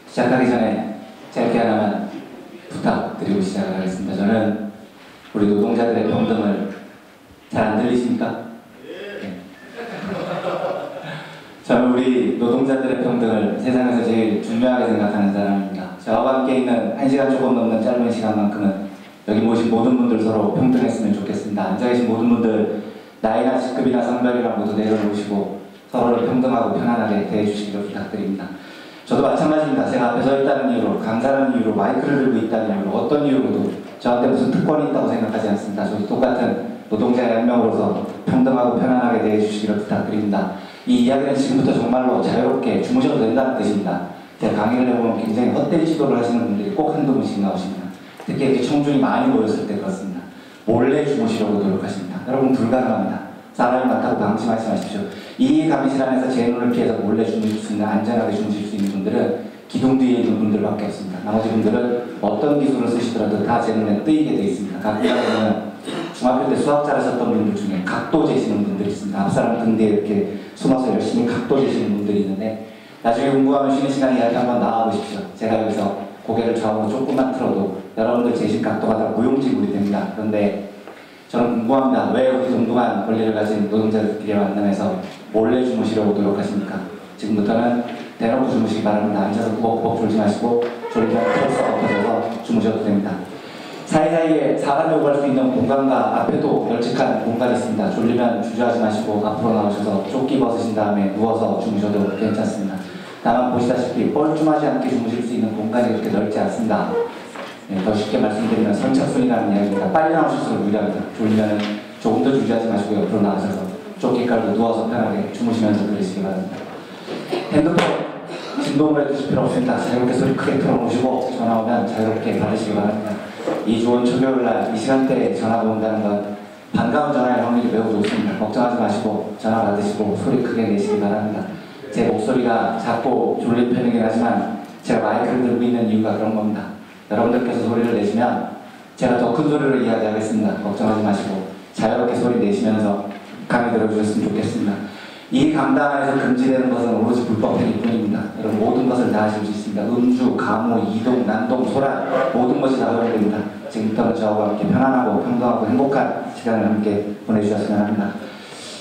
시작하기 전에 짧게 하나만 부탁드리고 시작을 하겠습니다. 저는 우리 노동자들의 평등을 잘 안 들리십니까? 네. 저는 우리 노동자들의 평등을 세상에서 제일 중요하게 생각하는 사람입니다. 저와 함께 있는 1시간 조금 넘는 짧은 시간만큼은 여기 모신 모든 분들 서로 평등했으면 좋겠습니다. 앉아계신 모든 분들 나이나 직급이나 성별이랑 모두 내려놓으시고 서로를 평등하고 편안하게 대해주시기를 부탁드립니다. 저도 마찬가지입니다. 제가 앞에 서 있다는 이유로, 강사라는 이유로, 마이크를 들고 있다는 이유로, 어떤 이유로도 저한테 무슨 특권이 있다고 생각하지 않습니다. 저도 똑같은 노동자의 한 명으로서 평등하고 편안하게 대해주시기를 부탁드립니다. 이 이야기는 지금부터 정말로 자유롭게 주무셔도 된다는 뜻입니다. 제가 강의를 해보면 굉장히 헛된 시도를 하시는 분들이 꼭 한두 분씩 나오십니다. 특히 이렇게 청중이 많이 모였을 때 그렇습니다. 몰래 주무시려고 노력하십니다. 여러분 불가능합니다. 사람이 많다고 방심하지 마십시오. 이 강의실 안에서 제 눈을 피해서 몰래 주무실 수 있는, 안전하게 주무실 수 있는 분들은 기둥 뒤에 있는 분들밖에 없습니다. 나머지 분들은 어떤 기술을 쓰시더라도 다 제 눈에 뜨이게 되어 있습니다. 가끔가다는 중학교 때 수학 잘하셨던 분들 중에 각도 재시는 분들이 있습니다. 앞사람 등 뒤에 이렇게 숨어서 열심히 각도 재시는 분들이 있는데 나중에 궁금하면 쉬는 시간에 이야기 한번 나와보십시오. 제가 여기서 고개를 좌우로 조금만 틀어도 여러분들 재신 각도가 다 무용지물이 됩니다. 그런데 저는 궁금합니다. 왜 우리 동등한 권리를 가진 노동자들끼리 만나면서 몰래 주무시려고 노력하십니까? 지금부터는 대놓고 주무시기 바랍니다. 앉아서 꾸벅꾸벅 졸지 마시고 졸리면 털썩 엎어져서 주무셔도 됩니다. 사이사이에 사람이 오갈 수 있는 공간과 앞에도 널찍한 공간이 있습니다. 졸리면 주저하지 마시고 앞으로 나오셔서 조끼 벗으신 다음에 누워서 주무셔도 괜찮습니다. 다만 보시다시피 뻘쭘하지 않게 주무실 수 있는 공간이 그렇게 넓지 않습니다. 네, 더 쉽게 말씀드리면 선착순이라는 이야기입니다. 빨리 나오실수록 유리합니다. 졸리면 조금 더 주저하지 마시고 옆으로 나와셔서 조끼 깔고 누워서 편하게 주무시면서 들으시기 바랍니다. 핸드폰 진동을 해주실 필요 없습니다. 자유롭게 소리 크게 틀어놓으시고 전화 오면 자유롭게 받으시기 바랍니다. 이 좋은 초겨울날 이 시간대에 전화가 온다는 건 반가운 전화의 확률이 매우 좋습니다. 걱정하지 마시고 전화 받으시고 소리 크게 내시기 바랍니다. 제 목소리가 작고 졸린 편이긴 하지만 제가 마이크를 들고 있는 이유가 그런 겁니다. 여러분들께서 소리를 내시면 제가 더 큰 소리로 이야기하겠습니다. 걱정하지 마시고 자유롭게 소리 내시면서 강의 들어주셨으면 좋겠습니다. 이 강당 안에서 금지되는 것은 오로지 불법행위 뿐입니다. 여러분 모든 것을 다 하실 수 있습니다. 음주, 가무, 이동, 난동, 소란 모든 것이 다 허용됩니다. 지금부터는 저와 함께 편안하고 평등하고 행복한 시간을 함께 보내주셨으면 합니다.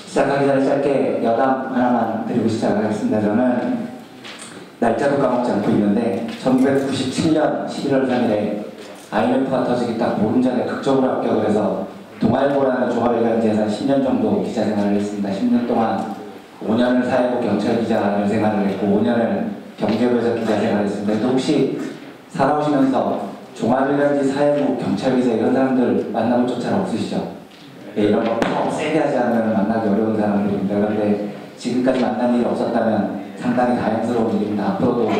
시작하기 전에 짧게 여담 하나만 드리고 시작하겠습니다. 저는 날짜도 까먹지 않고 있는데 1997년 11월 3일에 IMF가 터지기 딱 보름 전에 극적으로 합격을 해서 동아일보라는 종합일간지에서 10년 정도 기자 생활을 했습니다. 10년 동안 5년을 사회부 경찰 기자 생활을 했고 5년을 경제부에서 기자 생활을 했습니다. 그래서 혹시 살아오시면서 종합일간지 사회부 경찰 기자 이런 사람들 만나본 적 잘 없으시죠? 네, 이런 거 더 세게 하지 않으면 만나기 어려운 사람들입니다. 그런데 지금까지 만난 일이 없었다면 상당히 다행스러운 일입니다. 앞으로도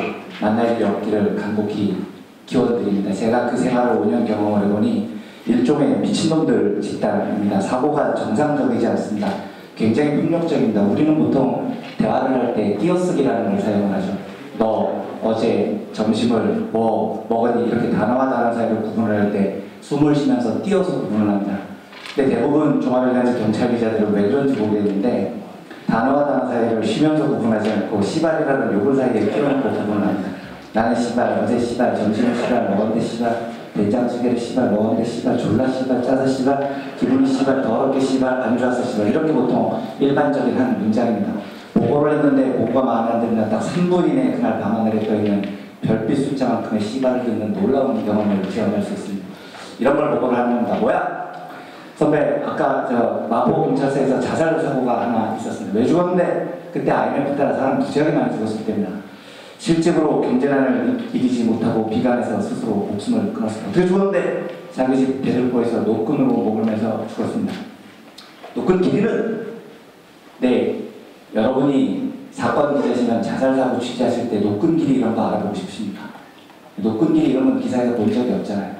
만날 일이 없기를 간곡히 기원드립니다. 제가 그 생활을 5년 경험을 해보니 일종의 미친놈들 집단입니다. 사고가 정상적이지 않습니다. 굉장히 폭력적입니다. 우리는 보통 대화를 할 때 띄어쓰기라는 걸 사용을 하죠. 너 어제 점심을 뭐 먹었니? 이렇게 단어와 단어 사이를 구분을 할 때 숨을 쉬면서 띄어서 구분을 합니다. 근데 대부분 종합일간지 경찰 기자들은 왜 그런지 모르겠는데 단어와 단어 사이를 쉬면서 구분하지 않고 시발이라는 요글 사이에 끼워놓고 구분을 합니다. 나는 시발, 어제 시발, 점심을 시발, 먹었는데 시발, 된장찌개를 시발, 먹었는데 시발, 졸라 시발, 짜서 시발, 기분이 시발, 더럽게 시발, 안 좋아서 시발 이렇게 보통 일반적인 한 문장입니다. 보고를 했는데 보고가 마음에 안 들면 딱 3분 이내에 그날 밤하늘에 떠있는 별빛 숫자만큼의 시발을 듣는 놀라운 경험을 체험할 수 있습니다. 이런 걸 보고를 하는 겁니다. 뭐야? 선배, 아까 저 마포경찰서에서 자살 사고가 하나 있었습니다. 왜 죽었는데? 그때 IMF 따라 사람 무지하게 많이 죽었을 때입니다. 실직으로 경제난을 이기지 못하고 비관해서 스스로 목숨을 끊었습니다. 어떻게 죽었는데? 자기 집 대들보에서 노끈으로 목을 매서 죽었습니다. 노끈 길이는? 네, 여러분이 사건 기자시면 자살사고 취재하실 때 노끈 길이 이런 거 알아보고 싶으십니까? 노끈 길이 이런 건 기사에서 본 적이 없잖아요.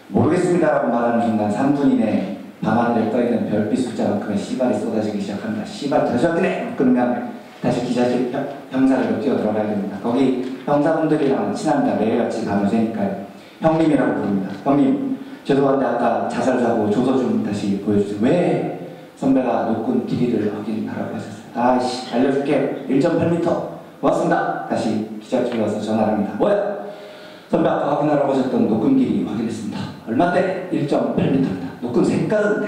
모르겠습니다라고 말하는 순간 3분 이내에 밤하늘에 떠있는 별빛 숫자만큼의 시발이 쏟아지기 시작합니다. 시발 다시 왔더니 끊으면 다시 기자실 형사로 뛰어 들어가야 됩니다. 거기 형사분들이랑 친합니다. 매일같이 밤을 새니까요. 형님이라고 부릅니다. 형님, 죄송한데 아까 자살사고 조서 좀 다시 보여주세요. 왜? 선배가 노끈 길이를 확인하라고 하셨어요. 아이씨, 알려줄게. 1.8m. 고맙습니다. 다시 기자실에 와서 전화를 합니다. 뭐야? 선배 아까 확인하라고 하셨던 녹음 길이 확인했습니다. 얼마인데? 1.8m입니다. 녹음 색깔은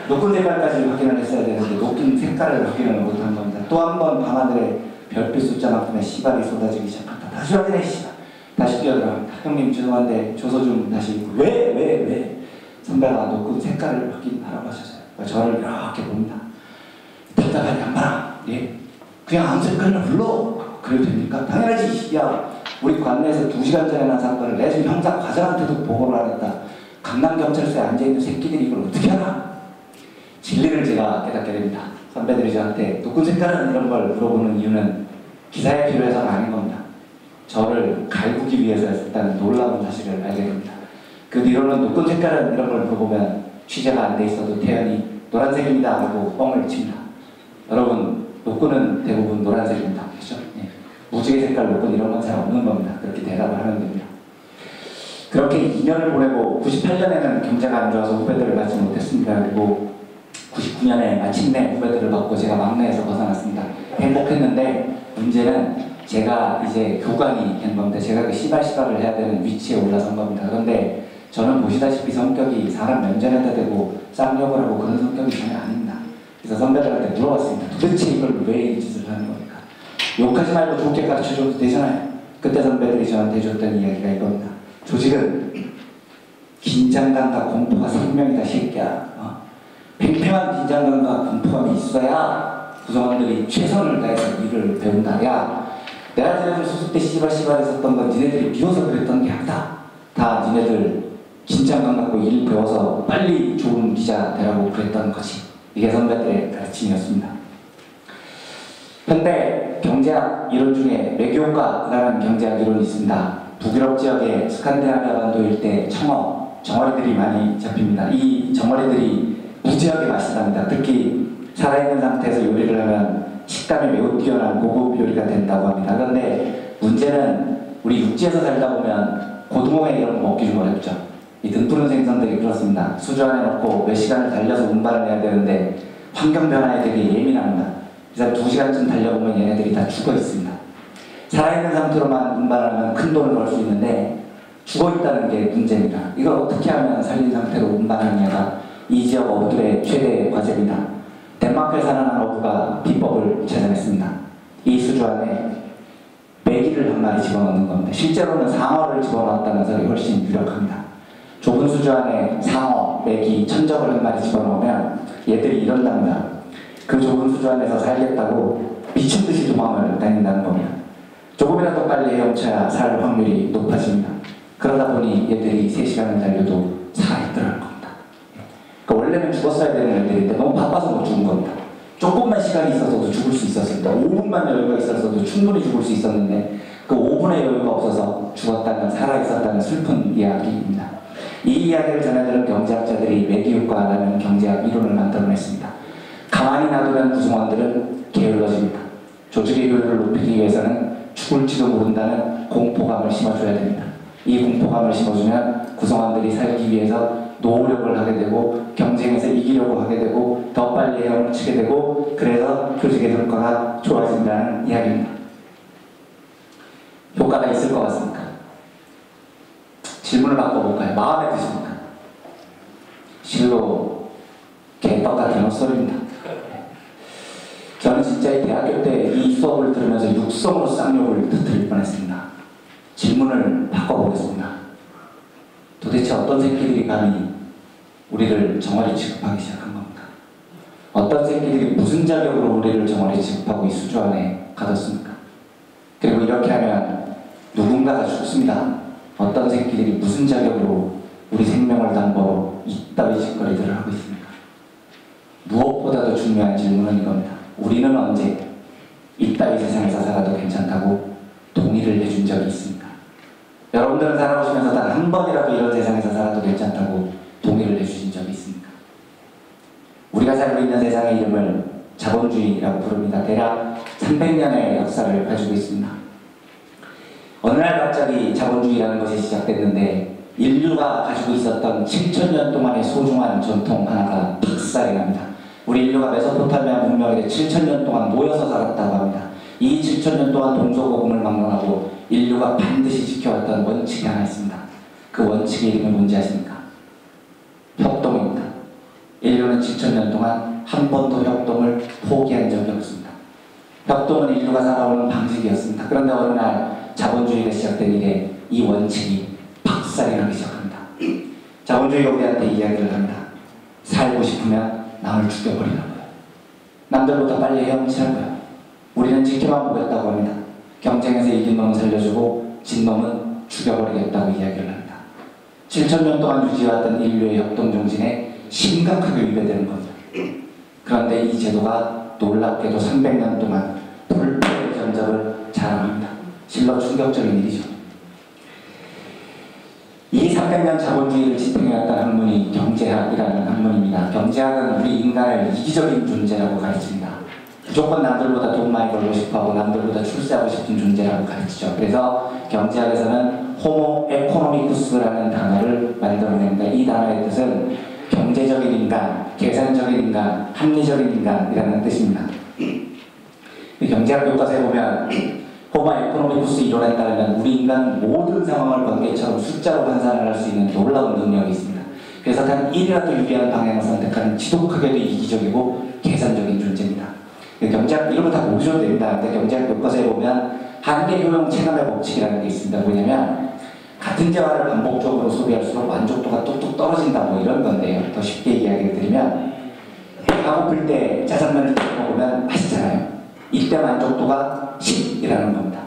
녹음 색깔까지 확인을 했어야 되는데 녹음 색깔을 확인을 못한 겁니다. 또 한 번 밤하늘에 별빛 숫자만큼의 시발이 쏟아지기 시작한다. 다시 확인해 씨발. 다시 뛰어들어갑니다. 형님 죄송한데 조서 좀 다시 왜? 선배가 녹음 색깔을 확인하라고 하셔서요. 저를 이렇게 봅니다. 답답한 양반아, 예? 그냥 아무 색깔이나 불러. 그래도 됩니까? 당연하지. 야, 우리 관내에서 2시간 전에 난 사건을 내 집 형사 과장한테도 보고를 안 했다. 강남경찰서에 앉아있는 새끼들이 이걸 어떻게 하나? 진리를 제가 깨닫게 됩니다. 선배들이 저한테 녹음 색깔은 이런 걸 물어보는 이유는 기사에 필요해서는 아닌 겁니다. 저를 갈구기 위해서였다는 놀라운 사실을 알게 됩니다. 그 뒤로는 녹음 색깔은 이런 걸 물어보면 취재가 안 돼 있어도 태연이 노란색입니다 하고 뻥을 칩니다. 여러분, 녹음은 대부분 노란색입니다. 그렇죠? 예. 무지개 색깔 녹음 이런 건 잘 없는 겁니다. 그렇게 대답을 하면 됩니다. 그렇게 2년을 보내고 98년에는 경제가 안 좋아서 후배들을 받지 못했습니다. 그리고 99년에 마침내 후배들을 받고 제가 막내에서 벗어났습니다. 행복했는데 문제는 제가 이제 교관이 된 겁니다. 제가 그 시발을 해야 되는 위치에 올라선 겁니다. 그런데 저는 보시다시피 성격이 사람 면전에다 대고 쌍욕을 하고 그런 성격이 전혀 아닙니다. 그래서 선배들한테 물어봤습니다. 도대체 이걸 왜 이 짓을 하는 겁니까? 욕하지 말고 좋게 가르쳐줘도 되잖아요. 그때 선배들이 저한테 해줬던 이야기가 이겁니다. 조직은 긴장감과 공포가 생명이다 새끼야. 팽팽한 긴장감과 공포감이 있어야 구성원들이 최선을 다해서 일을 배운다. 야, 내가 지난주 수습 때 씨발 했었던 건 니네들이 미워서 그랬던 게 아니다. 다 니네들 긴장감 갖고 일 배워서 빨리 좋은 기자 되라고 그랬던 거지. 이게 선배들의 가르침이었습니다. 현대 경제학 이론 중에 매교과라는 경제학 이론이 있습니다. 북유럽 지역의 스칸디나비아 반도 일대 정어리들이 많이 잡힙니다. 이 정어리들이 무지하게 맛있답니다. 특히 살아있는 상태에서 요리를 하면 식감이 매우 뛰어난 고급 요리가 된다고 합니다. 그런데 문제는 우리 육지에서 살다 보면 고등어회 이런 거 먹기 좀 어렵죠. 이 등푸른 생선들이 그렇습니다. 수조 안에 넣고 몇 시간을 달려서 운반을 해야 되는데 환경 변화에 되게 예민합니다. 그래서 2시간쯤 달려보면 얘네들이 다 죽어 있습니다. 살아있는 상태로만 운반하면 큰 돈을 벌 수 있는데 죽어있다는 게 문제입니다. 이걸 어떻게 하면 살린 상태로 운반하느냐가 이 지역 어부들의 최대 과제입니다. 덴마크에 사는 한 어부가 비법을 찾아냈습니다. 이 수조 안에 메기를 한 마리 집어넣는 겁니다. 실제로는 상어를 집어넣었다는 설이 훨씬 유력합니다. 좁은 수조 안에 상어, 메기, 천적을 한 마리 집어넣으면 얘들이 이런답니다. 그 좁은 수조 안에서 살겠다고 미친듯이 도망을 다닌다는 겁니다. 조금이라도 빨리 헤엄쳐야 살 확률이 높아집니다. 그러다 보니 얘들이 3시간을 달려도 살아있더라는 겁니다. 그러니까 원래는 죽었어야 되는 애들인데 너무 바빠서 못 죽은 겁니다. 조금만 시간이 있어서도 죽을 수 있었습니다. 5분만 여유가 있었어도 충분히 죽을 수 있었는데 그 5분의 여유가 없어서 죽었다는, 살아있었다는 슬픈 이야기입니다. 이 이야기를 전해들은 경제학자들이 매기효과라는 경제학 이론을 만들어냈습니다. 가만히 놔두면 구성원들은 게을러집니다. 조직의 효율을 높이기 위해서는 죽을지도 모른다는 공포감을 심어줘야 됩니다. 이 공포감을 심어주면 구성원들이 살기 위해서 노력을 하게 되고 경쟁에서 이기려고 하게 되고 더 빨리 헤엄을 치게 되고 그래서 조직의 성과가 좋아진다는 이야기입니다. 효과가 있을 것 같습니까? 질문을 바꿔볼까요? 마음에 드십니까? 실로 개떡 같은 헛소리입니다. 저는 진짜 이 대학교 때 이 수업을 들으면서 육성으로 쌍욕을 터뜨릴 뻔했습니다. 질문을 바꿔보겠습니다. 도대체 어떤 새끼들이 감히 우리를 정어리 취급하기 시작한 겁니까? 어떤 새끼들이 무슨 자격으로 우리를 정어리 취급하고 이 수조 안에 가뒀습니까? 그리고 이렇게 하면 누군가가 죽습니다. 어떤 새끼들이 무슨 자격으로 우리 생명을 담보로 이따위 짓거리들을 하고 있습니까? 무엇보다도 중요한 질문은 이겁니다. 우리는 언제 이따위 세상에서 살아도 괜찮다고 동의를 해준 적이 있습니까? 여러분들은 살아오시면서 단 한 번이라도 이런 세상에서 살아도 괜찮다고 동의를 해주신 적이 있습니까? 우리가 살고 있는 세상의 이름을 자본주의라고 부릅니다. 대략 300년의 역사를 가지고 있습니다. 어느 날 갑자기 자본주의라는 것이 시작됐는데 인류가 가지고 있었던 7,000년 동안의 소중한 전통 하나가 박살이 납니다. 우리 인류가 메소포타미아 문명에 7,000년 동안 모여서 살았다고 합니다. 이 7,000년 동안 동서고금을 막론하고 인류가 인류가 반드시 지켜왔던 원칙이 하나 있습니다. 그 원칙의 이름이 뭔지 아십니까? 협동입니다. 인류는 7,000년 동안 한 번도 협동을 포기한 적이 없습니다. 협동은 인류가 살아오는 방식이었습니다. 그런데 어느 날 자본주의가 시작된 이래 이 원칙이 박살이 나기 시작합니다. 자본주의가 우리한테 이야기를 합니다. 살고 싶으면 남을 죽여버리라고요. 남들보다 빨리 헤엄치라고요. 우리는 지켜만 보겠다고 합니다. 경쟁에서 이긴 놈은 살려주고 진 놈은 죽여버리겠다고 이야기를 합니다. 7,000년 동안 유지해왔던 인류의 협동정신에 심각하게 위배되는 겁니다. 그런데 이 제도가 놀랍게도 300년 동안 불패의 전적을 자랑합니다. 실로 충격적인 일이죠. 이 300년 자본주의를 지탱해왔던 학문이 경제학이라는 학문입니다. 경제학은 우리 인간을 이기적인 존재라고 가르칩니다. 무조건 남들보다 돈 많이 벌고 싶어하고 남들보다 출세하고 싶은 존재라고 가르치죠. 그래서 경제학에서는 호모 에코노미쿠스라는 단어를 만들어냅니다. 이 단어의 뜻은 경제적인 인간, 계산적인 인간, 합리적인 인간이라는 뜻입니다. 경제학 교과서에 보면 호모 에코노미쿠스 이론에 따르면 우리 인간은 모든 상황을 번개처럼 숫자로 환산을 할 수 있는 놀라운 능력이 있습니다. 그래서 단 1이라도 유리한 방향을 선택하는 지독하게도 이기적이고 계산적인 존재입니다. 경제학 이런 거 다 모르셔도 됩니다. 근데 경제학 교과서에 보면 한계 효용 체감의 법칙이라는 게 있습니다. 뭐냐면 같은 재화를 반복적으로 소비할수록 만족도가 뚝뚝 떨어진다 뭐 이런 건데요. 더 쉽게 이야기를 드리면 배가 고플 때 짜장면을 먹으면 맛있잖아요. 이때 만족도가 10이라는 겁니다.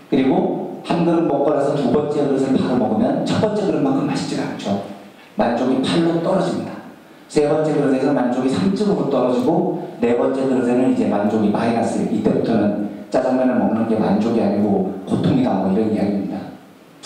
그리고 한 그릇 먹고 나서 두 번째 그릇을 바로 먹으면 첫 번째 그릇만큼 맛있지가 않죠. 만족이 8로 떨어집니다. 세 번째 그릇에서 만족이 3쯤으로 떨어지고 네 번째 그릇에는 이제 만족이 마이너스. 이때부터는 짜장면을 먹는 게 만족이 아니고 고통이다 뭐 이런 이야기입니다.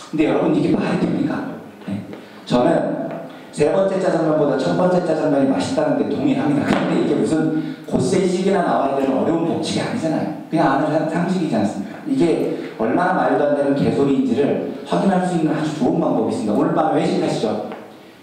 근데 여러분 이게 말이 됩니까? 네. 저는 세 번째 짜장면보다 첫 번째 짜장면이 맛있다는 데 동의합니다. 근데 이게 무슨 곧세식이나 나와야 되는 어려운 법칙이 아니잖아요. 그냥 아는 상식이지 않습니까? 이게 얼마나 말도 안 되는 개소리인지를 확인할 수 있는 아주 좋은 방법이 있습니다. 오늘 밤에 회식하시죠?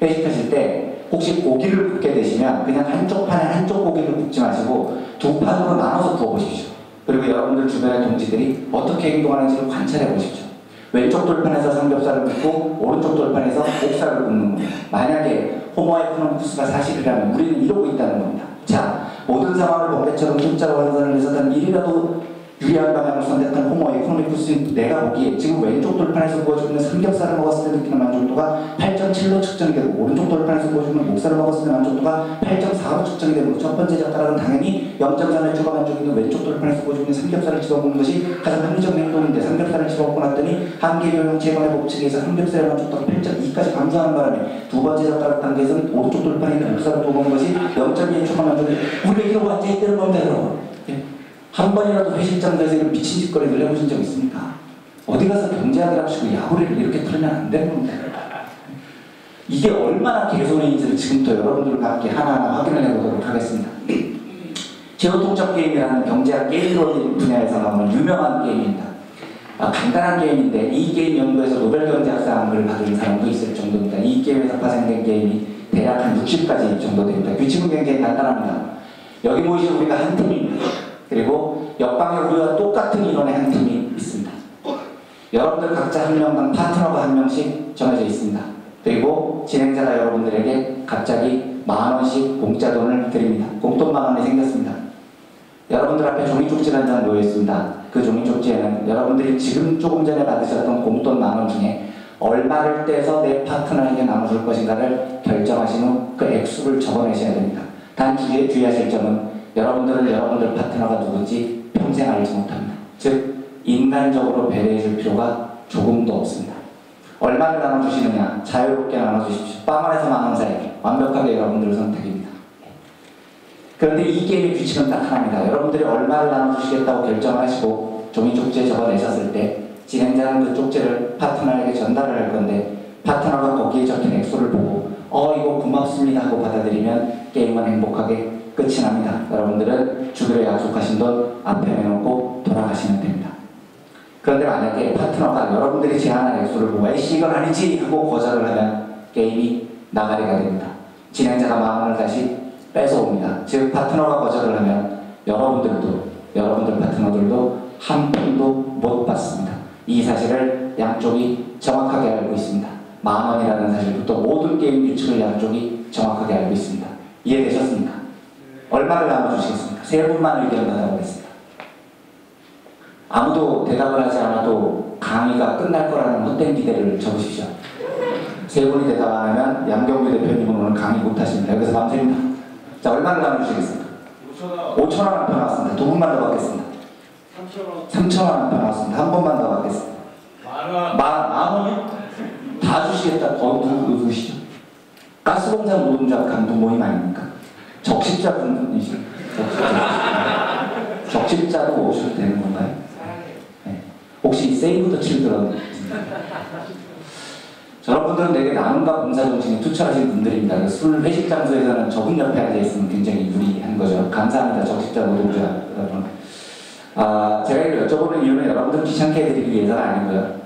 회식하실 때 혹시 고기를 굽게 되시면 그냥 한쪽 판에 한쪽 고기를 굽지 마시고 두 판으로 나눠서 구워보십시오. 그리고 여러분들 주변의 동지들이 어떻게 행동하는지를 관찰해 보십시오. 왼쪽 돌판에서 삼겹살을 굽고 오른쪽 돌판에서 목살을 굽는 겁니다. 만약에 호모 에코노미쿠스가 사실이라면 우리는 이러고 있다는 겁니다. 자, 모든 상황을 번개처럼 숫자로 환산을 해서 단 1이라도 유리한 방향을 선택한 호모 에코노미쿠스인 내가 보기에 지금 왼쪽 돌판에서 구워지고 있는 삼겹살을 먹었을 때 느끼는 만족도가 8.7로 측정이 되고 오른쪽 돌판에서 구워지고 있는 목살을 먹었을 때 만족도가 8.4로 측정이 되고 첫 번째 젓가락은 당연히 0.3의 추가 만족이 있는 왼쪽 돌판에서 구워지고 있는 삼겹살을 집어먹는 것이 가장 합리적인 행동인데 삼겹살을 집어먹고 났더니 한계 효용 제거의 법칙에 의해서 삼겹살의 만족도가 8.2까지 감소하는 바람에 두 번째 젓가락 단계에서는 오른쪽 돌판에 있는 목살을 구워먹는 것이 0.2의 추가 만족이 우리가 이러고 앉아있다는 겁니다 여러분. 한 번이라도 회식장에서 이런 미친 짓거리를 해보신 적 있습니까? 어디 가서 경제학이랍시고 야구리를 이렇게 틀면 안 되는 겁니다. 이게 얼마나 개소리인지를 지금부터 여러분들과 함께 하나하나 확인을 해보도록 하겠습니다. 제로통첩 게임이라는 경제학 게임 분야에서 나오는 유명한 게임입니다. 간단한 게임인데 이 게임 연구에서 노벨 경제학상을 받은 사람도 있을 정도입니다. 이 게임에서 파생된 게임이 대략 한 60가지 정도 됩니다. 규칙은 굉장히 간단합니다. 여기 모이신 우리가 한 팀입니다. 그리고 옆방에 우리와 똑같은 인원의 한 팀이 있습니다. 여러분들 각자 한 명당 파트너가 한 명씩 정해져 있습니다. 그리고 진행자가 여러분들에게 갑자기 10,000원씩 공짜 돈을 드립니다. 공돈 10,000원이 생겼습니다. 여러분들 앞에 종이 쪽지 한 장 놓여 있습니다. 그 종이 쪽지에는 여러분들이 지금 조금 전에 받으셨던 공돈 10,000원 중에 얼마를 떼서 내 파트너에게 나눠줄 것인가를 결정하신 후 그 액수를 적어내셔야 됩니다. 단 주의하실 점은 여러분들은 여러분들 파트너가 누군지 평생 알지 못합니다. 즉 인간적으로 배려해줄 필요가 조금도 없습니다. 얼마를 나눠주시느냐 자유롭게 나눠주십시오. 빵 원에서 10,000원 사이 완벽하게 여러분들의 선택입니다. 그런데 이 게임의 규칙은 딱 하나입니다. 여러분들이 얼마를 나눠주시겠다고 결정하시고 종이 쪽지에 적어내셨을 때 진행자는 그 쪽지를 파트너에게 전달을 할 건데 파트너가 거기에 적힌 액수를 보고 이거 고맙습니다 하고 받아들이면 게임은 행복하게 끝이 납니다. 여러분들은 주기로 약속하신 돈 앞에 내놓고 돌아가시면 됩니다. 그런데 만약에 파트너가 여러분들이 제안한 액수를 보고 에이씨 이건 아니지 하고 거절을 하면 게임이 나가리가 됩니다. 진행자가 마음을 다시 뺏어옵니다. 즉 파트너가 거절을 하면 여러분들 파트너들도 한 푼도 못 받습니다. 이 사실을 규칙을 양쪽이 정확하게 알고 있습니다. 10,000원이라는 사실부터 모든 게임 규칙을 양쪽이 정확하게 알고 있습니다. 이해되셨습니까? 얼마를 나눠주시겠습니까? 세 분만 의견 받아보겠습니다. 아무도 대답을 하지 않아도 강의가 끝날 거라는 헛된 기대를 접으십시오. 세 분이 대답 안 하면 양경규 대표님은 오늘 강의 못 하십니다. 여기서 밤새입니다. 자, 얼마를 나눠주시겠습니까? 5,000원 한 편 나왔습니다. 두 분만 더 받겠습니다. 3,000원 한 편 나왔습니다. 한 번만 더 받겠습니다. 10,000원. 10,000원이요? 다 주시겠다. 누구시죠? 가스공사 노동자 감독 모임 아닙니까? 적십자 분이시죠? 적십자도 오셔도 되는 건가요? 네. 혹시 세이브 더 칠드런? 저런 분들은 되게 나눔과 봉사정신에 투철하신 분들입니다. 술 회식 장소에서는 저분 옆에 앉아있으면 굉장히 유리한 거죠. 감사합니다. 적십자 노동자 여러분. 제가 이걸 여쭤보는 이유는 여러분들 귀찮게 해드리기 위해서는 아니고요.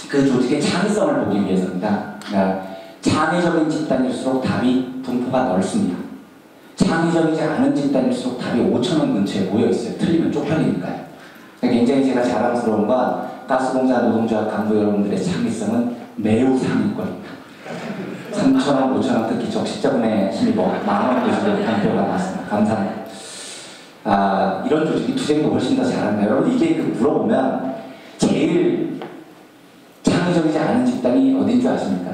그 조직의 창의성을 보기 위해서입니다. 그러니까 창의적인 집단일수록 답이 분포가 넓습니다. 창의적이지 않은 집단일수록 답이 5,000원 근처에 모여있어요. 틀리면 쪽팔리니까요. 굉장히 제가 자랑스러운 건 가스공사 노동자 간부 여러분들의 창의성은 매우 상위권입니다. 3,000원, 5,000원 특히 적십자분에 힘입어 10,000원 주시고 발표가 나왔습니다. 감사합니다. 이런 조직이 투쟁도 훨씬 더 잘한다. 여러분 이게 물어보면 제일 창의적이지 않은 집단이 어딘 줄 아십니까?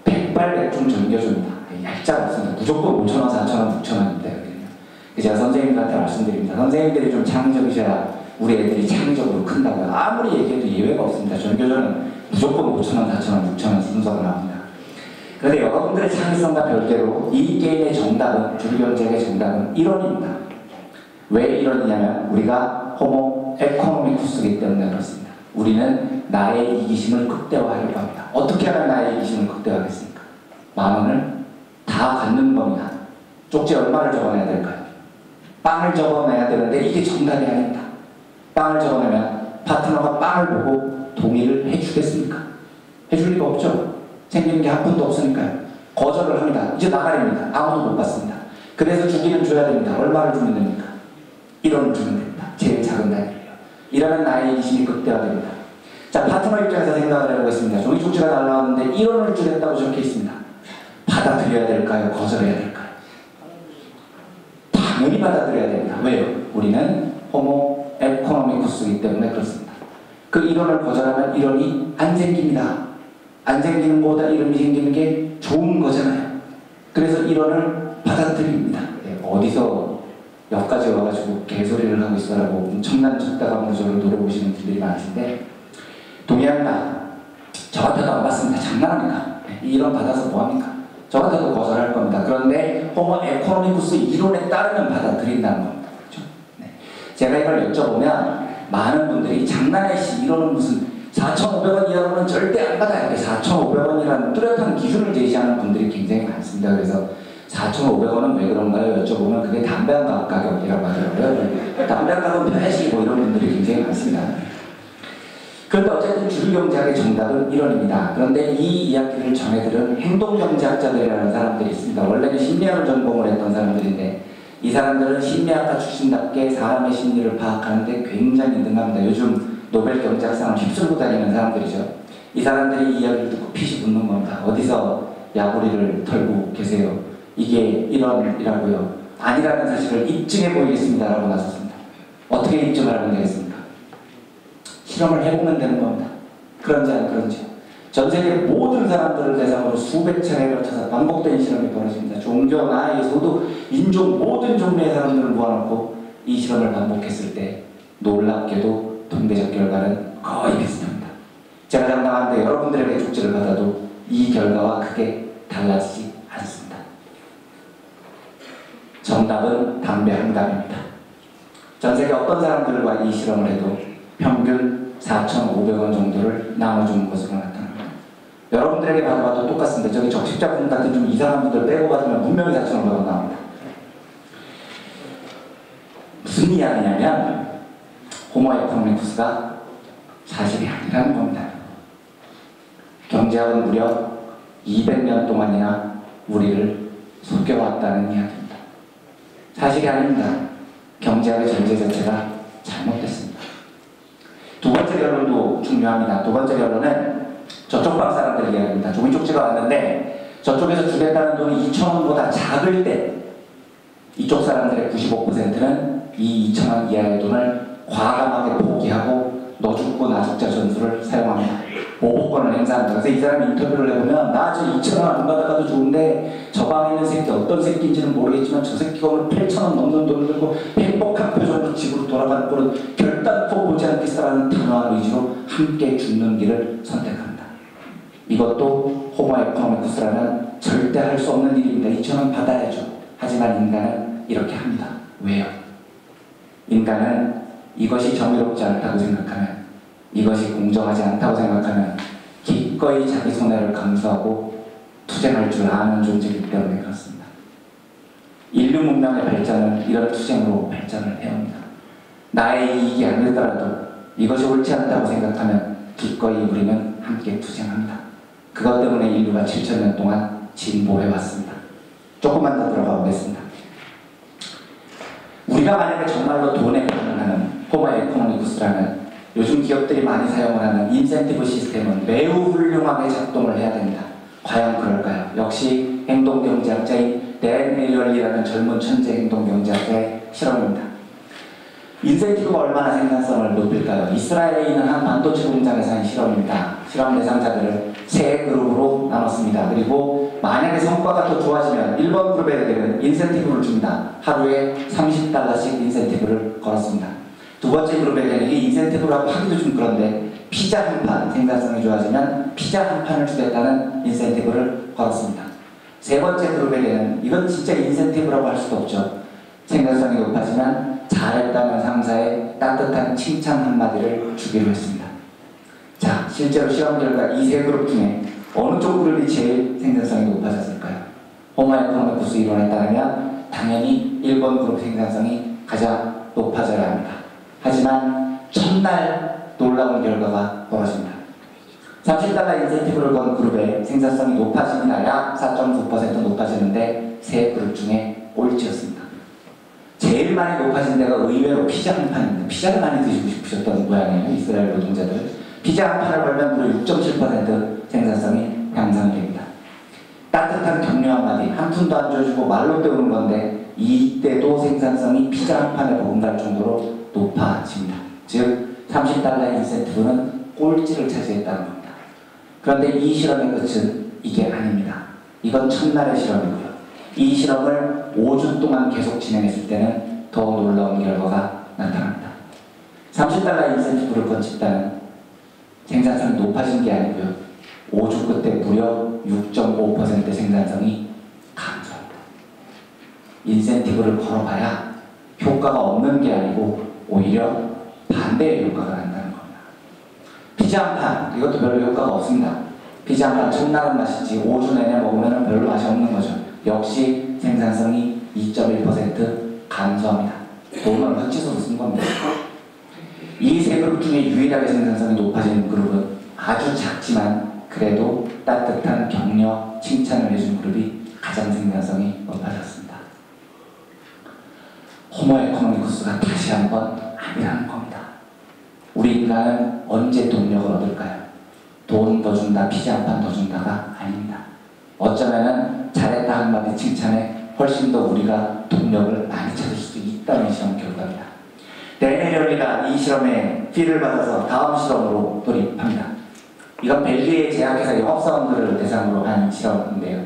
백발백중 정겨줍니다. 얄짤 없습니다. 무조건 5,000원, 4,000원, 6,000원입니다. 제가 선생님들한테 말씀드립니다. 선생님들이 좀 창의적이셔야 우리 애들이 창의적으로 큰다고요. 아무리 얘기해도 예외가 없습니다. 전교조는 무조건 5,000원, 4,000원, 6,000원 순서가 나옵니다. 그런데 여러분들의 창의성과 별개로 이 게임의 정답은, 주류경제의 정답은 1원입니다. 왜 1원이냐면 우리가 호모 에코노미쿠스이기 때문에 그렇습니다. 우리는 나의 이기심을 극대화하려고 합니다. 어떻게 하면 나의 이기심을 극대화하겠습니까? 10,000원을 다 갖는 겁니다. 쪽지 얼마를 적어내야 될까요? 빵을 적어내야 되는데 이게 정답이 아닙니다. 빵을 적어내면 파트너가 빵을 보고 동의를 해주겠습니까? 해줄 리가 없죠. 생기는 게 한 푼도 없으니까요. 거절을 합니다. 이제 나가립니다. 아무도 못 받습니다. 그래서 주기는 줘야 됩니다. 얼마를 주면 됩니까? 1원을 주면 됩니다. 제일 작은 단위예요. 이러면 나의 이기심이 극대화됩니다. 자, 파트너 입장에서 생각을 해보겠습니다. 종이 쪽지가 날라왔는데 1원을 주겠다고 적혀 있습니다. 받아들여야 될까요? 거절해야 될까요? 당연히 받아들여야 됩니다. 왜요? 우리는 호모 에코노미쿠스이기 때문에 그렇습니다. 그 1원을 거절하면 1원이 안 생깁니다. 안 생기는 것보다 1원이 생기는 게 좋은 거잖아요. 그래서 1원을 받아들입니다. 어디서 여기까지 와가지고 개소리를 하고 있어라고 엄청난 적다감으로 저를 노려보시는 분들이 많으신데 동의합니다. 저 같아도 안 받습니다. 장난합니까? 1원 받아서 뭐합니까? 저 같아도 거절할 겁니다. 그런데 호모 에코노미쿠스 이론에 따르면 받아들인다는 겁니다. 그렇죠? 네. 제가 이걸 여쭤보면 많은 분들이 장난의 시 이론은 무슨 4,500원 이하로는 절대 안 받아야 돼. 4,500원이라는 뚜렷한 기준을 제시하는 분들이 굉장히 많습니다. 그래서 4,500원은 왜 그런가요? 여쭤보면 그게 담배 한 가격이라고 하더라고요. 담배 한 가격은 펴야지 뭐 이런 분들이 굉장히 많습니다. 그런데 어쨌든 주류경제학의 정답은 1원입니다. 그런데 이 이야기를 전해들은 행동경제학자들이라는 사람들이 있습니다. 원래는 심리학을 전공을 했던 사람들인데 이 사람들은 심리학과 출신답게 사람의 심리를 파악하는데 굉장히 능합니다. 요즘 노벨 경제학상을 휩쓸고 다니는 사람들이죠. 이 사람들이 이 이야기를 듣고 핏이 붙는 겁니다. 어디서 야구리를 털고 계세요? 이게 1원이라고요. 아니라는 사실을 입증해 보이겠습니다. 라고 나섰습니다. 어떻게 입증을 하면 되겠습니까? 실험을 해보면 되는 겁니다. 그런지 안 그런지. 전 세계 모든 사람들을 대상으로 수백 차례에 걸쳐서 반복된 실험이 벌어집니다. 종교, 나이, 소득, 인종 모든 종류의 사람들을 모아놓고 이 실험을 반복했을 때 놀랍게도 통계적 결과는 거의 비슷합니다. 제가 장담하는데 여러분들에게 쪽지를 받아도 이 결과와 크게 달라지지 않습니다. 정답은 담배 한 갑입니다. 전 세계 어떤 사람들과 이 실험을 해도 평균 4,500원 정도를 나눠주는 것으로 나타납니다. 여러분들에게 받아봐도 똑같습니다. 저기 적십자분 같은 좀 이상한 분들 빼고 받으면 분명히 4,500원 나옵니다. 무슨 이야기냐면 호모 에코노미쿠스가 사실이 아니라는 겁니다. 경제학은 무려 200년 동안이나 우리를 속여왔다는 이야기입니다. 사실이 아닙니다. 경제학의 전제 자체가 잘못됐습니다. 두 번째 결론도 결론도 중요합니다. 두 번째 결론은 저쪽 방 사람들 이야기입니다. 조기 쪽지가 왔는데 저쪽에서 주겠다는 돈이 2,000원보다 작을 때 이쪽 사람들의 95%는 이 2,000원 이하의 돈을 과감하게 포기하고 너 죽고 나 죽자 전술을 사용합니다. 보복권을 행사합니다. 그래서 이 사람 인터뷰를 해보면 나 저 2,000원 안 받아가도 좋은데 저 방에 있는 새끼 어떤 새끼인지는 모르겠지만 저 새끼가 오늘 8,000원 넘는 돈을 들고 행복한 표정으로 집으로 돌아가는 꼴은 결단코 보지 않겠다라는 단호한 의지로 함께 죽는 길을 선택합니다. 이것도 호모 에코노미쿠스라는 절대 할 수 없는 일입니다. 2,000원 받아야죠. 하지만 인간은 이렇게 합니다. 왜요? 인간은 이것이 정의롭지 않다고 생각하면, 이것이 공정하지 않다고 생각하면 기꺼이 자기 손해를 감수하고 투쟁할 줄 아는 존재이기 때문에 그렇습니다. 인류 문명의 발전은 이런 투쟁으로 발전을 해옵니다. 나의 이익이 아니더라도 이것이 옳지 않다고 생각하면 기꺼이 우리는 함께 투쟁합니다. 그것 때문에 인류가 7,000년 동안 진보해왔습니다. 조금만 더 들어가 보겠습니다. 우리가 만약에 정말로 돈에 반응하는 호모 에코노미쿠스라는 요즘 기업들이 많이 사용을 하는 인센티브 시스템은 매우 훌륭하게 작동을 해야 됩니다. 과연 그럴까요? 역시 행동경제학자인 댄 에리얼리라는 젊은 천재 행동경제학자의 실험입니다. 인센티브가 얼마나 생산성을 높일까요? 이스라엘에 있는 한 반도체 공장에서 한 실험입니다. 실험 대상자들을 세 그룹으로 나눴습니다. 그리고 만약에 성과가 더 좋아지면 1번 그룹에게는 인센티브를 줍니다. 하루에 $30씩 인센티브를 걸었습니다. 두 번째 그룹에게는 이 인센티브라고 하기도 좀 그런데 피자 한 판 생산성이 좋아지면 피자 한 판을 주겠다는 인센티브를 걸었습니다. 세 번째 그룹에게는 이건 진짜 인센티브라고 할 수도 없죠. 생산성이 높아지면 잘했다는 상사의 따뜻한 칭찬 한마디를 주기로 했습니다. 자, 실제로 실험 결과 이 세 그룹 중에 어느 쪽 그룹이 제일 생산성이 높아졌을까요? 호모 에코노미쿠스 이론에 따르면 당연히 1번 그룹 생산성이 가장 높아져야 합니다. 하지만 첫날 놀라운 결과가 벌어집니다. $30 인센티브를 건 그룹의 생산성이 높아지면 약 4.9% 높아지는데 세 그룹 중에 꼴찌였습니다. 제일 많이 높아진 데가 의외로 피자 한 판입니다. 피자를 많이 드시고 싶으셨던 모양이에요. 이스라엘 노동자들. 피자 한 판을 벌면 무려 6.7% 생산성이 향상이 됩니다. 따뜻한 격려 한마디, 한 푼도 안 줘주고 말로 때우는 건데 이때도 생산성이 피자 한 판에 버금갈 정도로 높아집니다. 즉 30달러의 인센티브는 꼴찌를 차지했다는 겁니다. 그런데 이 실험의 끝은 이게 아닙니다. 이건 첫날의 실험이고요. 이 실험을 5주 동안 계속 진행했을 때는 더 놀라운 결과가 나타납니다. 30달러 인센티브를 건 집단은 생산성이 높아진 게 아니고요. 5주 끝에 무려 6.5% 생산성이 감소합니다. 인센티브를 걸어봐야 효과가 없는 게 아니고 오히려 반대의 효과가 난다는 겁니다. 피자 한 판, 이것도 별로 효과가 없습니다. 피자 한 판 첫날은 맛있지 5주 내내 먹으면 별로 맛이 없는 거죠. 역시 생산성이 2.1% 감소합니다. 돈을 헛짓으로 쓴 겁니다. 이 세 그룹 중에 유일하게 생산성이 높아지는 그룹은 아주 작지만 그래도 따뜻한 격려, 칭찬을 해준 그룹이 가장 생산성이 높아졌습니다. 호모 에코노미쿠스가 다시 한번 아니라는 겁니다. 우리 인간은 언제 동력을 얻을까요? 돈 더 준다, 피자 한 판 더 준다가 아닙니다. 어쩌면은 잘했다 한마디 칭찬에 훨씬 더 우리가 동력을 많이 찾을 수도 있다는 실험 결과입니다. 댄 에리얼리가 이 실험에 피를 받아서 다음 실험으로 돌입합니다. 이건 벨기에 제약회사 영업사원들을 대상으로 한 실험인데요.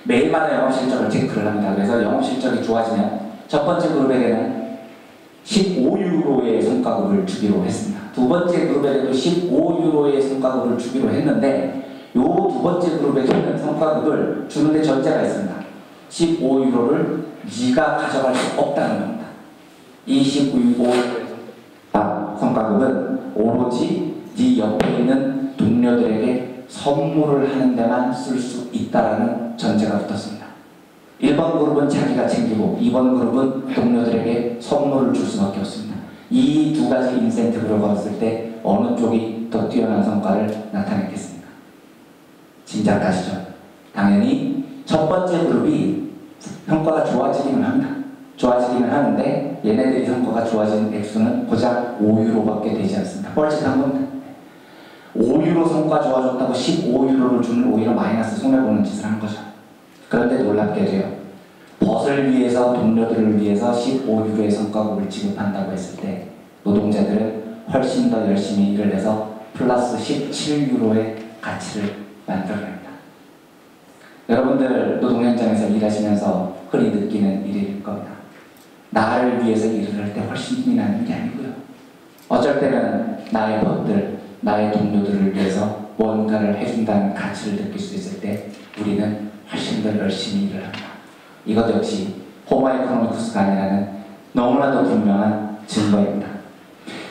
매일마다 영업 실적을 체크를 합니다. 그래서 영업 실적이 좋아지면 첫 번째 그룹에게는 15유로의 성과급을 주기로 했습니다. 두 번째 그룹에게도 15유로의 성과급을 주기로 했는데 요 두 번째 그룹에게는 성과급을 주는데 전제가 있습니다. 15유로를 네가 가져갈 수 없다는 겁니다. 이 15유로의 성과급은 오로지 네 옆에 있는 동료들에게 선물을 하는 데만 쓸 수 있다는 전제가 붙었습니다. 1번 그룹은 자기가 챙기고 2번 그룹은 동료들에게 선물을 줄 수밖에 없습니다. 이 두 가지 인센티브를 걸었을 때 어느 쪽이 더 뛰어난 성과를 나타냈겠습니까? 짐작가시죠? 당연히 첫 번째 그룹이 성과가 좋아지기는 합니다. 좋아지기는 하는데 얘네들이 성과가 좋아지는 액수는 고작 5유로밖에 되지 않습니다. 뻘짓한 겁니다. 5유로 성과 좋아졌다고 15유로를 주는 오히려 마이너스 손해보는 짓을 한 거죠. 그런데 놀랍게도요. 벗을 위해서 동료들을 위해서 15유로의 성과급을 지급한다고 했을 때 노동자들은 훨씬 더 열심히 일을 해서 플러스 17유로의 가치를 만들어냅니다. 여러분들 노동 현장에서 일하시면서 흔히 느끼는 일일 겁니다. 나를 위해서 일을 할 때 훨씬 힘이 나는 게 아니고요. 어쩔 때는 나의 벗들, 나의 동료들을 위해서 뭔가를 해준다는 가치를 느낄 수 있을 때 우리는 훨씬 더 열심히 일을 합니다. 이것 역시 호모 에코노미쿠스가 아니라는 너무나도 분명한 증거입니다.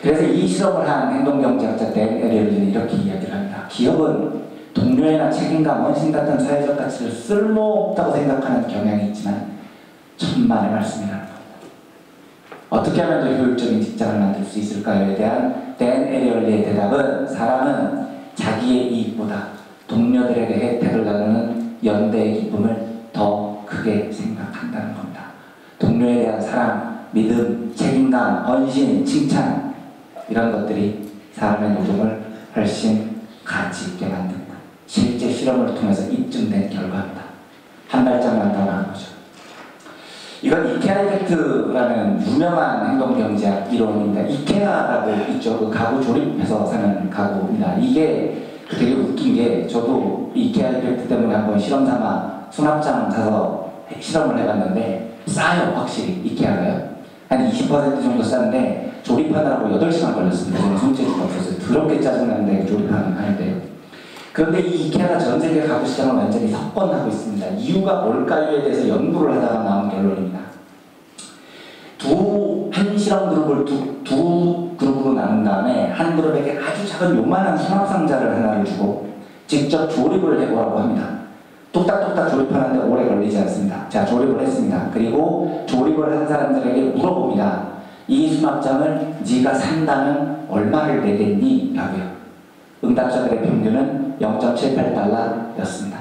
그래서 이 실험을 한 행동경제학자 댄 에리얼리는 이렇게 이야기를 합니다. 기업은 동료애나 책임감, 헌신 같은 사회적 가치를 쓸모없다고 생각하는 경향이 있지만 천만의 말씀이라는 겁니다. 어떻게 하면 더 효율적인 직장을 만들 수 있을까요에 대한 댄 에리얼리의 대답은 사람은 자기의 이익보다 동료들에게 혜택을 나누는 연대의 기쁨을 더 크게 생각한다는 겁니다. 동료에 대한 사랑, 믿음, 책임감, 헌신, 칭찬 이런 것들이 사람의 노동을 훨씬 가치 있게 만듭니다. 실제 실험을 통해서 입증된 결과입니다. 한 발짝만 더 나은 거죠. 이건 이케아 이펙트라는 유명한 행동경제학 이론입니다. 이케아라고 있죠. 그 가구 조립해서 사는 가구입니다. 이게 되게 웃긴 게 저도 이케아 이펙트 때문에 한번 실험 삼아 수납장 사서 실험을 해봤는데 싸요. 확실히 이케아가요. 한 20% 정도 싼데 조립하느라고 8시간 걸렸습니다. 저는 손재주가 없어서 더럽게 짜증나는데 조립하는데요. 그런데 이 이케아가 전 세계 가구 시장을 완전히 석권하고 있습니다. 이유가 뭘까요에 대해서 연구를 하다가 나온 결론입니다. 한 실험 그룹을 두 그룹으로 나눈 다음에 한 그룹에게 아주 작은 요만한 수납 상자를 하나를 주고 직접 조립을 해보라고 합니다. 뚝딱뚝딱 조립하는데 오래 걸리지 않습니다. 자, 조립을 했습니다. 그리고 조립을 한 사람들에게 물어봅니다. 이 수납장을 네가 산다면 얼마를 내겠니? 라고요. 응답자들의 평균은 0.78달러였습니다.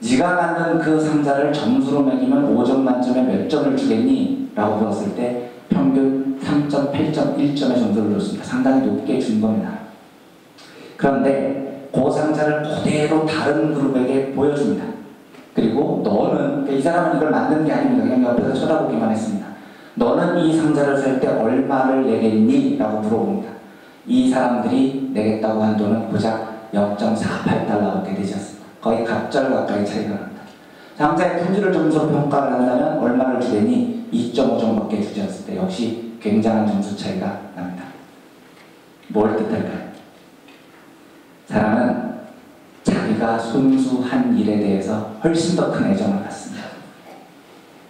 네가 만든 그 상자를 점수로 매기면 5점 만점에 몇 점을 주겠니? 라고 물었을 때 평균 3.8.1점의 점수를 줬습니다. 상당히 높게 준 겁니다. 그런데 그 상자를 그대로 다른 그룹에게 보여줍니다. 그리고 너는, 이 사람은 이걸 만든 게 아닙니다. 그냥 옆에서 쳐다보기만 했습니다. 너는 이 상자를 살 때 얼마를 내겠니? 라고 물어봅니다. 이 사람들이 내겠다고 한 돈은 고작 0.48달러밖에 되지 않습니다. 거의 갑절 가까이 차이가 납니다. 상자의 품질을 점수로 평가를 한다면 얼마를 주겠니? 2.5점밖에 주지 않습니다. 역시 굉장한 점수 차이가 납니다. 뭘 뜻할까요? 사람은 자기가 손수한 일에 대해서 훨씬 더 큰 애정을 갖습니다.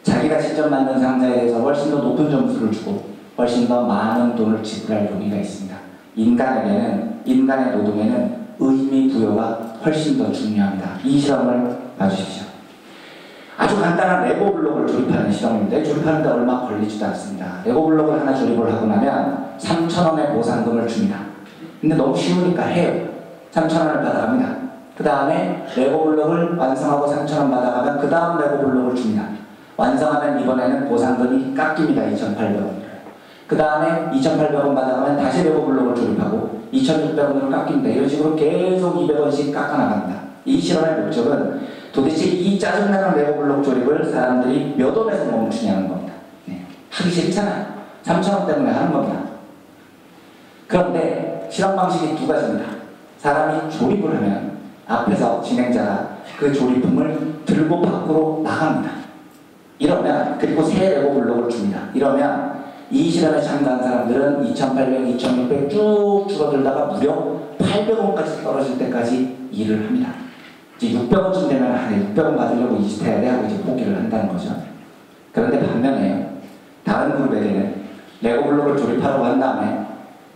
자기가 직접 만든 상자에 대해서 훨씬 더 높은 점수를 주고 훨씬 더 많은 돈을 지불할 용의가 있습니다. 인간의 노동에는 의미 부여가 훨씬 더 중요합니다. 이 실험을 봐주십시오. 아주 간단한 레고 블록을 조립하는 실험인데 조립하는데 얼마 걸리지도 않습니다. 레고 블록을 하나 조립을 하고 나면 3,000원의 보상금을 줍니다. 근데 너무 쉬우니까 해요. 3,000원을 받아갑니다. 그 다음에 레고 블록을 완성하고 3,000원 받아가면 그 다음 레고 블록을 줍니다. 완성하면 이번에는 보상금이 깎입니다. 2,800원. 그 다음에 2,800원 받아가면 다시 레고 블록을 조립하고 2,600원으로 깎입니다. 이런 식으로 계속 200원씩 깎아나갑니다. 이 실험의 목적은 도대체 이 짜증나는 레고 블록 조립을 사람들이 몇 원에서 멈추냐는 겁니다. 네. 하기 싫잖아요. 3,000원 때문에 하는 겁니다. 그런데 실험 방식이 두 가지입니다. 사람이 조립을 하면 앞에서 진행자가 그 조립품을 들고 밖으로 나갑니다. 이러면, 그리고 새 레고 블록을 줍니다. 이러면 이 실험에 참가한 사람들은 2,800, 2,600 쭉 줄어들다가 무려 800원까지 떨어질 때까지 일을 합니다. 이제 600원쯤 되면 600원 받으려고 이 짓 해야 돼 하고 이제 포기를 한다는 거죠. 그런데 반면에 다른 그룹에게는 레고 블록을 조립하러 간 다음에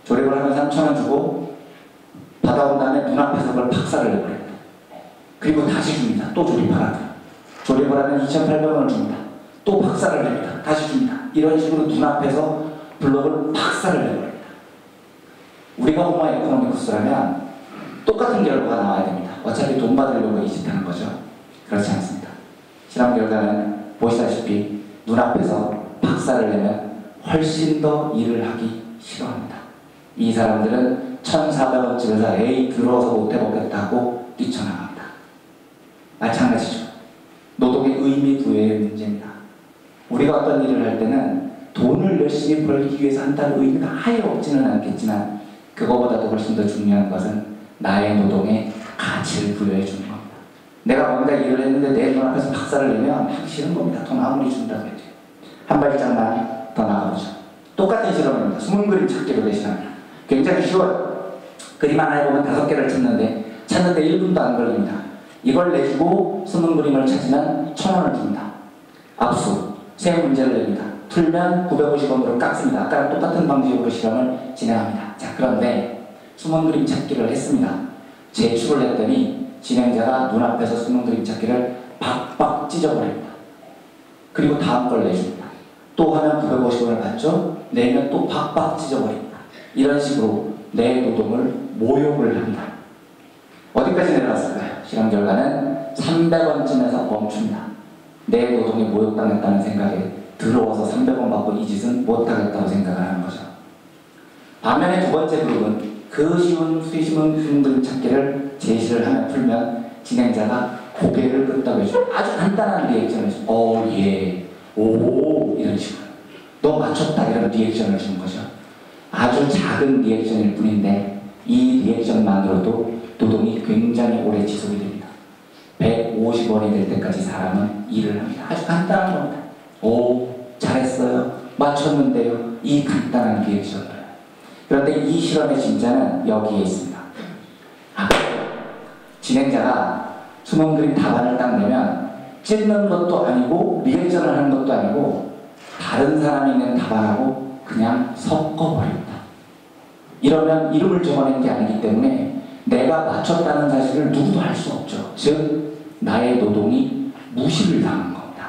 조립을 하면 3,000원 주고 받아온 다음에 눈앞에서 그걸 박살을 내버립니다. 그리고 다시 줍니다. 또 조립하라고. 조립을 하면 2,800원을 줍니다. 또 박살을 냅니다. 다시 줍니다. 이런 식으로 눈앞에서 블록을 박살을 내버립니다. 우리가 호모 에코노미쿠스라면 똑같은 결과가 나와야 됩니다. 어차피 돈 받으려고 이 짓 하는 거죠. 그렇지 않습니다. 실험 결과는 보시다시피 눈앞에서 박살을 내면 훨씬 더 일을 하기 싫어합니다. 이 사람들은 1,400원집에서 에이 들어서 못해먹겠다고 뛰쳐나갑니다. 마찬가지죠. 노동의 의미 부여의 문제입니다. 우리가 어떤 일을 할 때는 돈을 열심히 벌기 위해서 한다는 의미가 아예 없지는 않겠지만 그거보다도 훨씬 더 중요한 것은 나의 노동에 가치를 부여해 주는 겁니다. 내가 뭔가 일을 했는데 내 눈앞에서 박살을 내면 하기 싫은 겁니다. 돈 아무리 준다고 해도. 한 발짝만 더 나가보죠. 똑같은 실험입니다. 숨은 그림 찾기로 대신합니다. 굉장히 쉬워요. 그림 하나에 보면 5개를 찾는데 1분도 안 걸립니다. 이걸 내주고 숨은 그림을 찾으면 1,000원을 줍니다. 압수, 세 문제를 냅니다. 풀면 950원으로 깎습니다. 아까랑 똑같은 방식으로 실험을 진행합니다. 자, 그런데 숨은 그림 찾기를 했습니다. 제출을 했더니 진행자가 눈앞에서 숨은 그림 찾기를 박박 찢어버립니다. 그리고 다음 걸 내줍니다. 또 하면 950원을 받죠? 내면 또 박박 찢어버립니다. 이런 식으로 내 노동을 모욕을 합니다. 어디까지 내려갔을까요? 실험 결과는 300원쯤에서 멈춥니다. 내 노동이 모욕당했다는 생각에 더러워서 300원 받고 이 짓은 못하겠다고 생각을 하는 거죠. 반면에 두 번째 그룹은 그 쉬운 숨은 그림 찾기를 제시를 하면 풀면 진행자가 고개를 끄덕여 해주고 아주 간단한 리액션을 해주고 예, 오 이런 식으로 너 맞췄다 이런 리액션을 주는 거죠. 아주 작은 리액션일 뿐인데 이 리액션만으로도 노동이 굉장히 오래 지속이 됩니다. 150원이 될 때까지 사람은 일을 합니다. 아주 간단한 겁니다. 오 잘했어요. 맞췄는데요. 이 간단한 리액션을. 그런데 이 실험의 진짜는 여기에 있습니다. 진행자가 숨은 그림 답안을 딱 내면 찢는 것도 아니고 리액션을 하는 것도 아니고 다른 사람이 낸 답안하고 그냥 섞어버립니다. 이러면 이름을 적어낸 게 아니기 때문에 내가 맞췄다는 사실을 누구도 알 수 없죠. 즉 나의 노동이 무시를 당한 겁니다.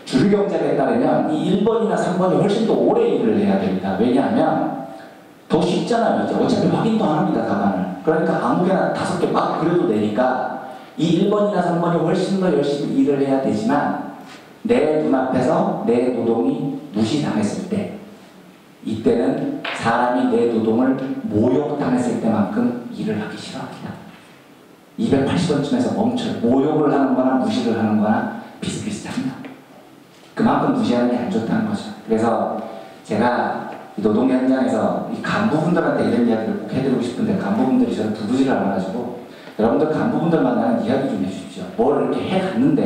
주류경제에 따르면 이 1번이나 3번이 훨씬 더 오래 일을 해야 됩니다. 왜냐하면 더 쉽잖아요. 이제 어차피 확인도 안 합니다. 답안을. 그러니까 아무개나 5개 막 그래도 되니까 이 1번이나 3번이 훨씬 더 열심히 일을 해야 되지만 내 눈앞에서 내 노동이 무시당했을 때 이때는 사람이 내 노동을 모욕당했을 때만큼 일을 하기 싫어합니다. 280원쯤에서 멈춰요. 모욕을 하는 거나 무시를 하는 거나 비슷비슷합니다. 그만큼 무시하는 게 안 좋다는 거죠. 그래서 제가 노동 현장에서 이 간부분들한테 이런 이야기를 꼭 해드리고 싶은데 간부분들이 저를 두드지를 않아가지고 여러분들 간부분들 만나는 이야기 좀 해주십시오. 뭘 이렇게 해갔는데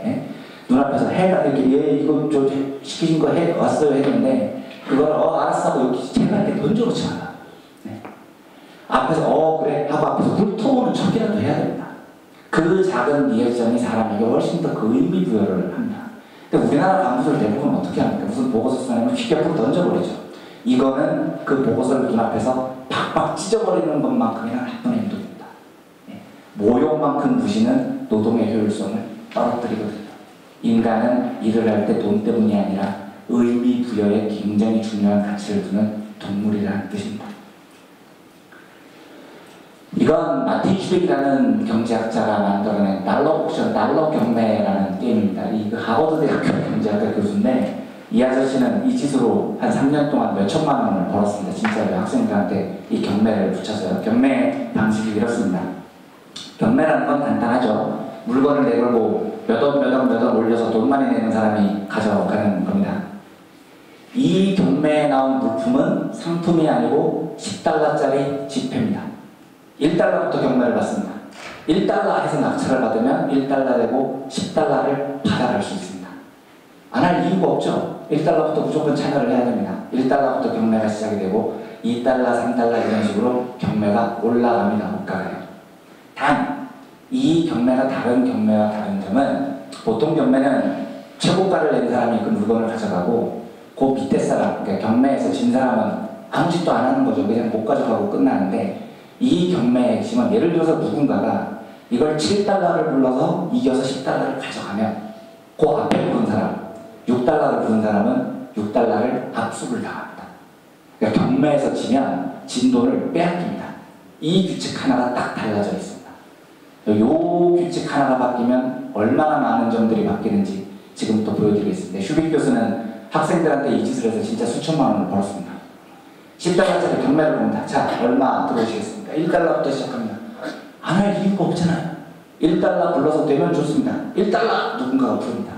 예? 눈앞에서 해가 이렇게 예 이거 저 시키신 거 해왔어요 했는데 그걸 알았어 하고 이렇게 제가 이렇게 던져놓지 마라. 네. 앞에서 그래 하고 앞에서 훑어보는 척이라도 해야 됩니다. 그 작은 리액션이 사람에게 훨씬 더 그 의미 부여를 합니다. 근데 우리나라 간부들 대부분 어떻게 합니까? 무슨 보고서 쓰냐면 휙 옆으로 던져버리죠. 이거는 그 보고서를 눈앞에서 팍팍 찢어버리는 것만큼이나 나쁜 행동입니다. 네. 모욕만큼 무시는 노동의 효율성을 떨어뜨리거든요. 인간은 일을 할 때 돈 때문이 아니라 의미 부여에 굉장히 중요한 가치를 두는 동물이라는 뜻입니다. 이건 마티 슈벡이라는 경제학자가 만들어낸 달러 옥션, 달러 경매라는 게임입니다. 이 하버드 대학교 경제학과 교수인데 이 아저씨는 이 짓으로 한 3년 동안 몇 천만 원을 벌었습니다. 진짜로 학생들한테 이 경매를 붙여서요. 경매 방식이 이렇습니다. 경매라는 건 간단하죠. 물건을 내걸고 몇 원 올려서 돈 많이 내는 사람이 가져가는 겁니다. 이 경매에 나온 물품은 상품이 아니고 10달러짜리 지폐입니다. 1달러부터 경매를 받습니다. 1달러 해서 낙찰을 받으면 1달러 되고 10달러를 받아갈 수 있습니다. 안 할 이유가 없죠. 1달러부터 무조건 참여를 해야 됩니다. 1달러부터 경매가 시작이 되고 2달러, 3달러 이런 식으로 경매가 올라갑니다. 호가가요. 단 이 경매가 다른 경매와 다른 점은 보통 경매는 최고가를 낸 사람이 그 물건을 가져가고 그 밑에 사람, 그러니까 경매에서 진 사람은 아무 짓도 안 하는 거죠. 그냥 못 가져가고 끝나는데 이 경매의 핵심은 예를 들어서 누군가가 이걸 7달러를 불러서 이겨서 10달러를 가져가면 그 앞에 부른 사람, 6달러를 부른 사람은 6달러를 압수를 당합니다. 그러니까 경매에서 지면 진 돈을 빼앗깁니다. 이 규칙 하나가 딱 달라져 있습니다. 이 규칙 하나가 바뀌면 얼마나 많은 점들이 바뀌는지 지금부터 보여드리겠습니다. 슈빅 교수는 학생들한테 이 짓을 해서 진짜 수천만 원을 벌었습니다. 10달러짜리 경매를 봅니다. 자, 얼마 들어오시겠습니까? 1달러부터 시작합니다. 안 할 이유가 없잖아요. 1달러 불러서 되면 좋습니다. 1달러 누군가가 부릅니다.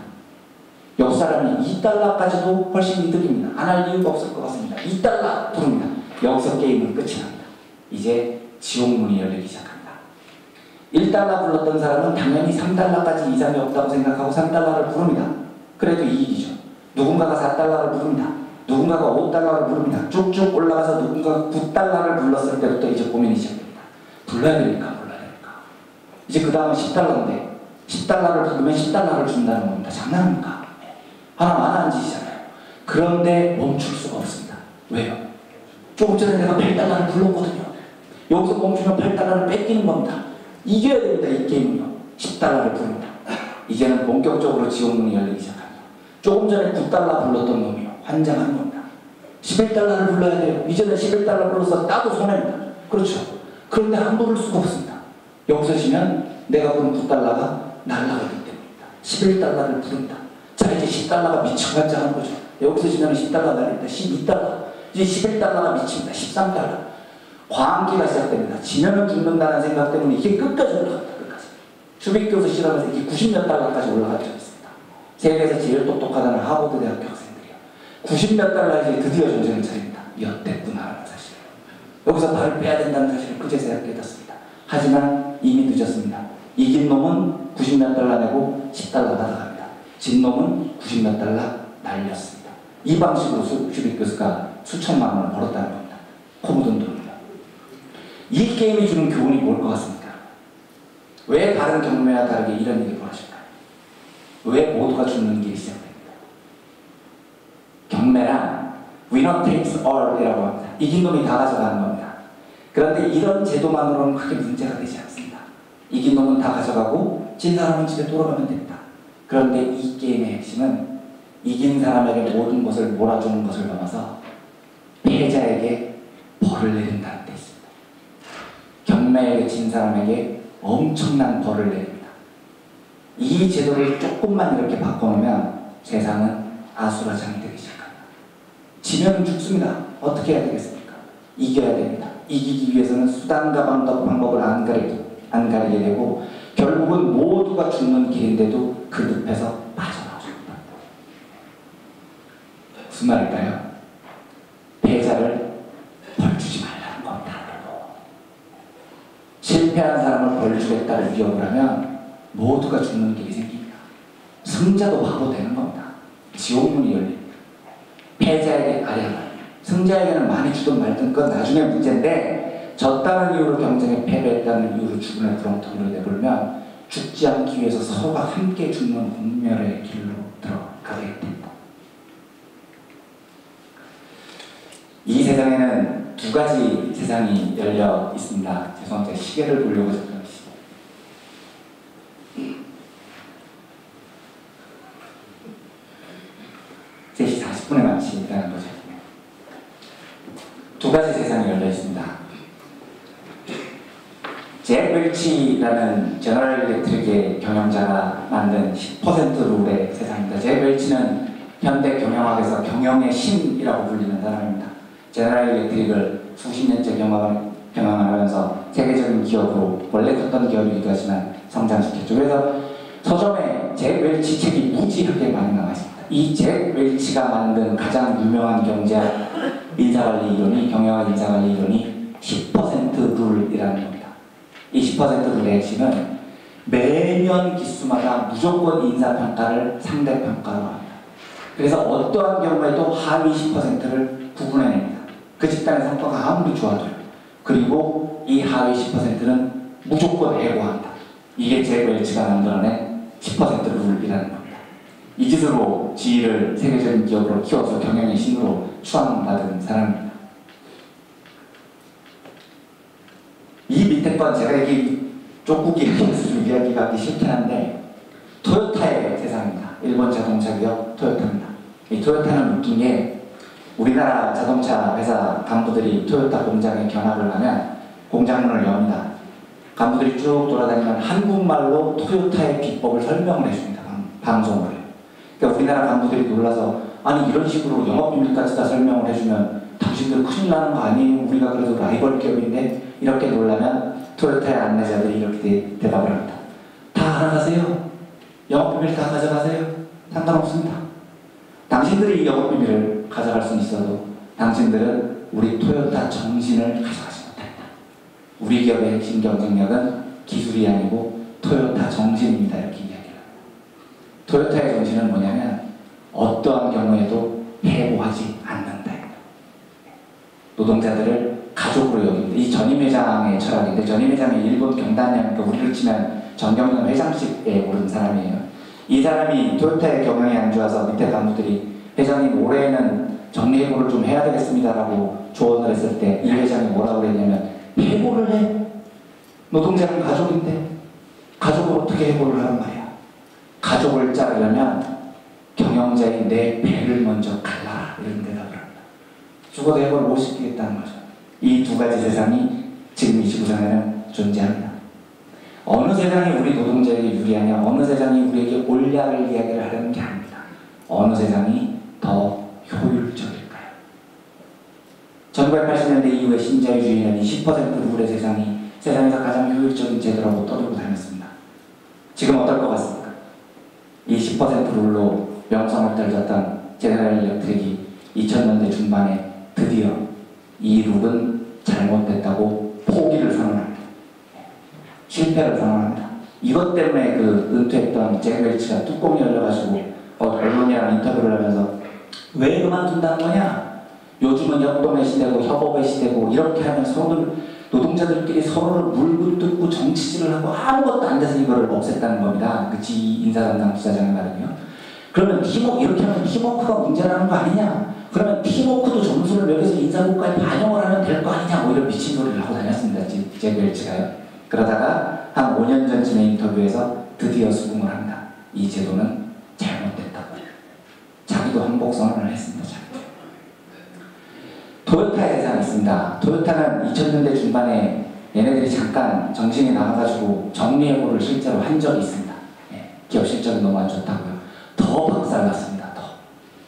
옆 사람이 2달러까지도 훨씬 이득입니다. 안 할 이유가 없을 것 같습니다. 2달러 부릅니다. 여기서 게임은 끝이 납니다. 이제 지옥문이 열리기 시작합니다. 1달러 불렀던 사람은 당연히 3달러까지 이상이 없다고 생각하고 3달러를 부릅니다. 그래도 이익이죠. 누군가가 4달러를 부릅니다. 누군가가 5달러를 부릅니다. 쭉쭉 올라가서 누군가가 9달러를 불렀을 때부터 이제 고민이 시작됩니다. 불러야 됩니까? 불러야 됩니까? 이제 그 다음은 10달러인데 10달러를 부르면 10달러를 준다는 겁니다. 장난합니까? 하나 안 앉으시잖아요. 그런데 멈출 수가 없습니다. 왜요? 조금 전에 내가 8달러를 불렀거든요. 여기서 멈추면 8달러를 뺏기는 겁니다. 이겨야 됩니다. 이 게임은요. 10달러를 부릅니다. 이제는 본격적으로 지옥문이 열리기 시작합니다. 조금 전에 9달러 불렀던 놈이요. 환장하는 겁니다. 11달러를 불러야 돼요. 이제는 11달러 불러서 따도 손해입니다. 그렇죠. 그런데 안 부를 수가 없습니다. 여기서 지면 내가 부른 9달러가 날아가기 때문입니다. 11달러를 부른다. 자, 이제 10달러가 미쳐 환장하는 거죠. 여기서 지면 10달러 날립니다. 12달러. 이제 11달러가 미칩니다. 13달러. 광기가 시작됩니다. 지면은 죽는다는 생각 때문에 이게 끝까지 올라갑니다. 끝까지. 슈빅교수 실험에서 이게 90몇 달러까지 올라간 적이 있습니다. 세계에서 제일 똑똑하다는 하버드 대학교 학생들이요. 90몇 달러에 드디어 정신을 차립니다. 엿됐구나라는 사실을. 여기서 발을 빼야 된다는 사실을 그제서야 깨닫습니다. 하지만 이미 늦었습니다. 이긴 놈은 90몇 달러 내고 10달러 받아갑니다. 진 놈은 90몇 달러 날렸습니다. 이 방식으로 슈빅교수가 수천만 원을 벌었다는 겁니다. 코 묻은 돈이요. 이 게임이 주는 교훈이 뭘 것 같습니까? 왜 다른 경매와 다르게 이런 일이 벌어질까요? 왜 모두가 죽는 길이 시작됩니까? 경매란 winner takes all 이라고 합니다. 이긴 놈이 다 가져가는 겁니다. 그런데 이런 제도만으로는 크게 문제가 되지 않습니다. 이긴 놈은 다 가져가고 진 사람은 집에 돌아가면 됩니다. 그런데 이 게임의 핵심은 이긴 사람에게 모든 것을 몰아주는 것을 넘어서 패자에게 벌을 내린다는 데 있습니다. 경매에 진 사람에게 엄청난 벌을 내립니다. 이 제도를 조금만 이렇게 바꿔놓으면 세상은 아수라장이 되기 시작합니다. 지면 죽습니다. 어떻게 해야 되겠습니까? 이겨야 됩니다. 이기기 위해서는 수단과 방법을 안 가리게 되고 결국은 모두가 죽는 길인데도 그 늪에서 빠져나옵니다. 무슨 말일까요? 패자를 벌 주지 말라는 겁니다. 실패한 사람을 벌 주겠다를 위협을 하면 모두가 죽는 길이 생깁니다. 승자도 바보 되는 겁니다. 지옥문이 열립니다. 패자에게 승자에게는 많이 주든 말든 그건 나중에 문제인데 졌다는 이유로 경쟁에 패배했다는 이유로 죽음의 구렁텅이로 내몰면 죽지 않기 위해서 서로가 함께 죽는 운명의 길로 들어가게 됩니다. 이 세상에는 두 가지 세상이 열려 있습니다. 죄송합니다. 시계를 보려고 잠깐 시계. 3시 40분에 마치라는 거죠. 두 가지 세상이 열려 있습니다. 잭 웰치라는 제너럴 일렉트릭의 경영자가 만든 10% 룰의 세상입니다. 잭 웰치는 현대 경영학에서 경영의 신이라고 불리는 사람입니다. 제너럴 일렉트릭을 수십 년째 경영을 하면서 세계적인 기업으로 원래 컸던 기업이기도 하지만 성장시켰죠. 그래서 서점에 잭 웰치 책이 무지하게 많이 나와 있습니다. 이 잭 웰치가 만든 가장 유명한 경제학 인사관리 이론이 경영학 인사관리 이론이 10% 룰이라는 겁니다. 이 10% 룰의 핵심은 매년 기수마다 무조건 인사평가를 상대평가로 합니다. 그래서 어떠한 경우에도 하위 10%를 구분해냅니다. 그 집단의 성과가 아무리 좋아도요. 그리고 이 하위 10%는 무조건 해고한다. 이게 잭 웰치가 만들어낸 10% 룰이라는 겁니다. 이 짓으로 지위를 세계적인 기업으로 키워서 경영의 신으로 추앙받은 사람입니다. 이 밑에 건 제가 여기 쪽국이 이야기가 하기 싫긴 한데 토요타의 세상입니다. 일본 자동차 기업 토요타입니다. 이 토요타는 웃긴 게 우리나라 자동차 회사 간부들이 토요타 공장에 견학을 하면 공장문을 엽니다. 간부들이 쭉 돌아다니면 한국말로 토요타의 비법을 설명을 해줍니다. 방송을 해요. 그러니까 우리나라 간부들이 놀라서 아니 이런 식으로 영업비밀까지 다 설명을 해주면 당신들 큰일 나는 거 아니에요? 우리가 그래도 라이벌 기업인데 이렇게 놀라면 토요타의 안내자들이 이렇게 대답을 합니다. 다 알아가세요. 영업비밀 다 가져가세요. 상관없습니다. 당신들이 이 영업비밀을 가져갈 수는 있어도 당신들은 우리 토요타 정신을 가져가지 못한다. 우리 기업의 핵심 경쟁력은 기술이 아니고 토요타 정신입니다. 이렇게 이야기를 합니다. 토요타의 정신은 뭐냐면 어떠한 경우에도 해고하지 않는다. 노동자들을 가족으로 여깁니다. 이 전임 회장의 철학인데, 전임 회장이 일본 경단년, 그러니까 우리를 치면 정경련 회장직에 오른 사람이에요. 이 사람이 토요타의 경영이 안 좋아서 밑에 간부들이 회장님 올해는 정리해고를 좀 해야 되겠습니다라고 조언을 했을 때 이 회장이 뭐라고 그랬냐면, 해고를 해? 노동자는 가족인데 가족을 어떻게 해고를 하란 말이야. 가족을 자르려면 경영자인 내 배를 먼저 갈라라, 이런 대답을 합니다. 죽어도 해고를 못 시키겠다는 거죠. 이 두 가지 세상이 지금 이 지구상에는 존재합니다. 어느 세상이 우리 노동자에게 유리하냐, 어느 세상이 우리에게 올약을 이야기를 하려는 게 아닙니다. 어느 세상이 더 효율적일까요? 1980년대 이후에 신자유주의는 20% 룰의 세상이 세상에서 가장 효율적인 제도라고 떠들고 다녔습니다. 지금 어떨 것 같습니까? 이 10% 룰로 명성을 떨쳤던 제너럴 일렉트릭이 2000년대 중반에 드디어 이 룰은 잘못됐다고 포기를 선언합니다. 실패를 선언합니다. 이것 때문에 그 은퇴했던 잭 웰치가 뚜껑이 열려가지고 언론이랑 인터뷰를 하면서 왜 그만둔다는 거냐? 요즘은 역동의 시대고 협업의 시대고 이렇게 하면 서로 노동자들끼리 서로를 물고 뜯고 정치질을 하고 아무것도 안 돼서 이거를 없앴다는 겁니다. 그 인사담당 부사장의 말은요. 그러면 이렇게 하면 팀워크가 문제라는 거 아니냐? 그러면 팀워크도 점수를 매겨서 인사고과에 반영을 하면 될 거 아니냐? 뭐 이런 미친 소리를 하고 다녔습니다. 잭 웰치가요. 그러다가 한 5년 전쯤에 인터뷰에서 드디어 수긍을 합니다. 이 제도는 잘못됐다고. 자기도 항복 선언을 했습니다. 자기도. 토요타의 세상이 있습니다. 토요타는 2000년대 중반에 얘네들이 잠깐 정신이 나가가지고 정리해고를 실제로 한 적이 있습니다. 기업 실적이 너무 안 좋다고요. 더 박살났습니다. 더.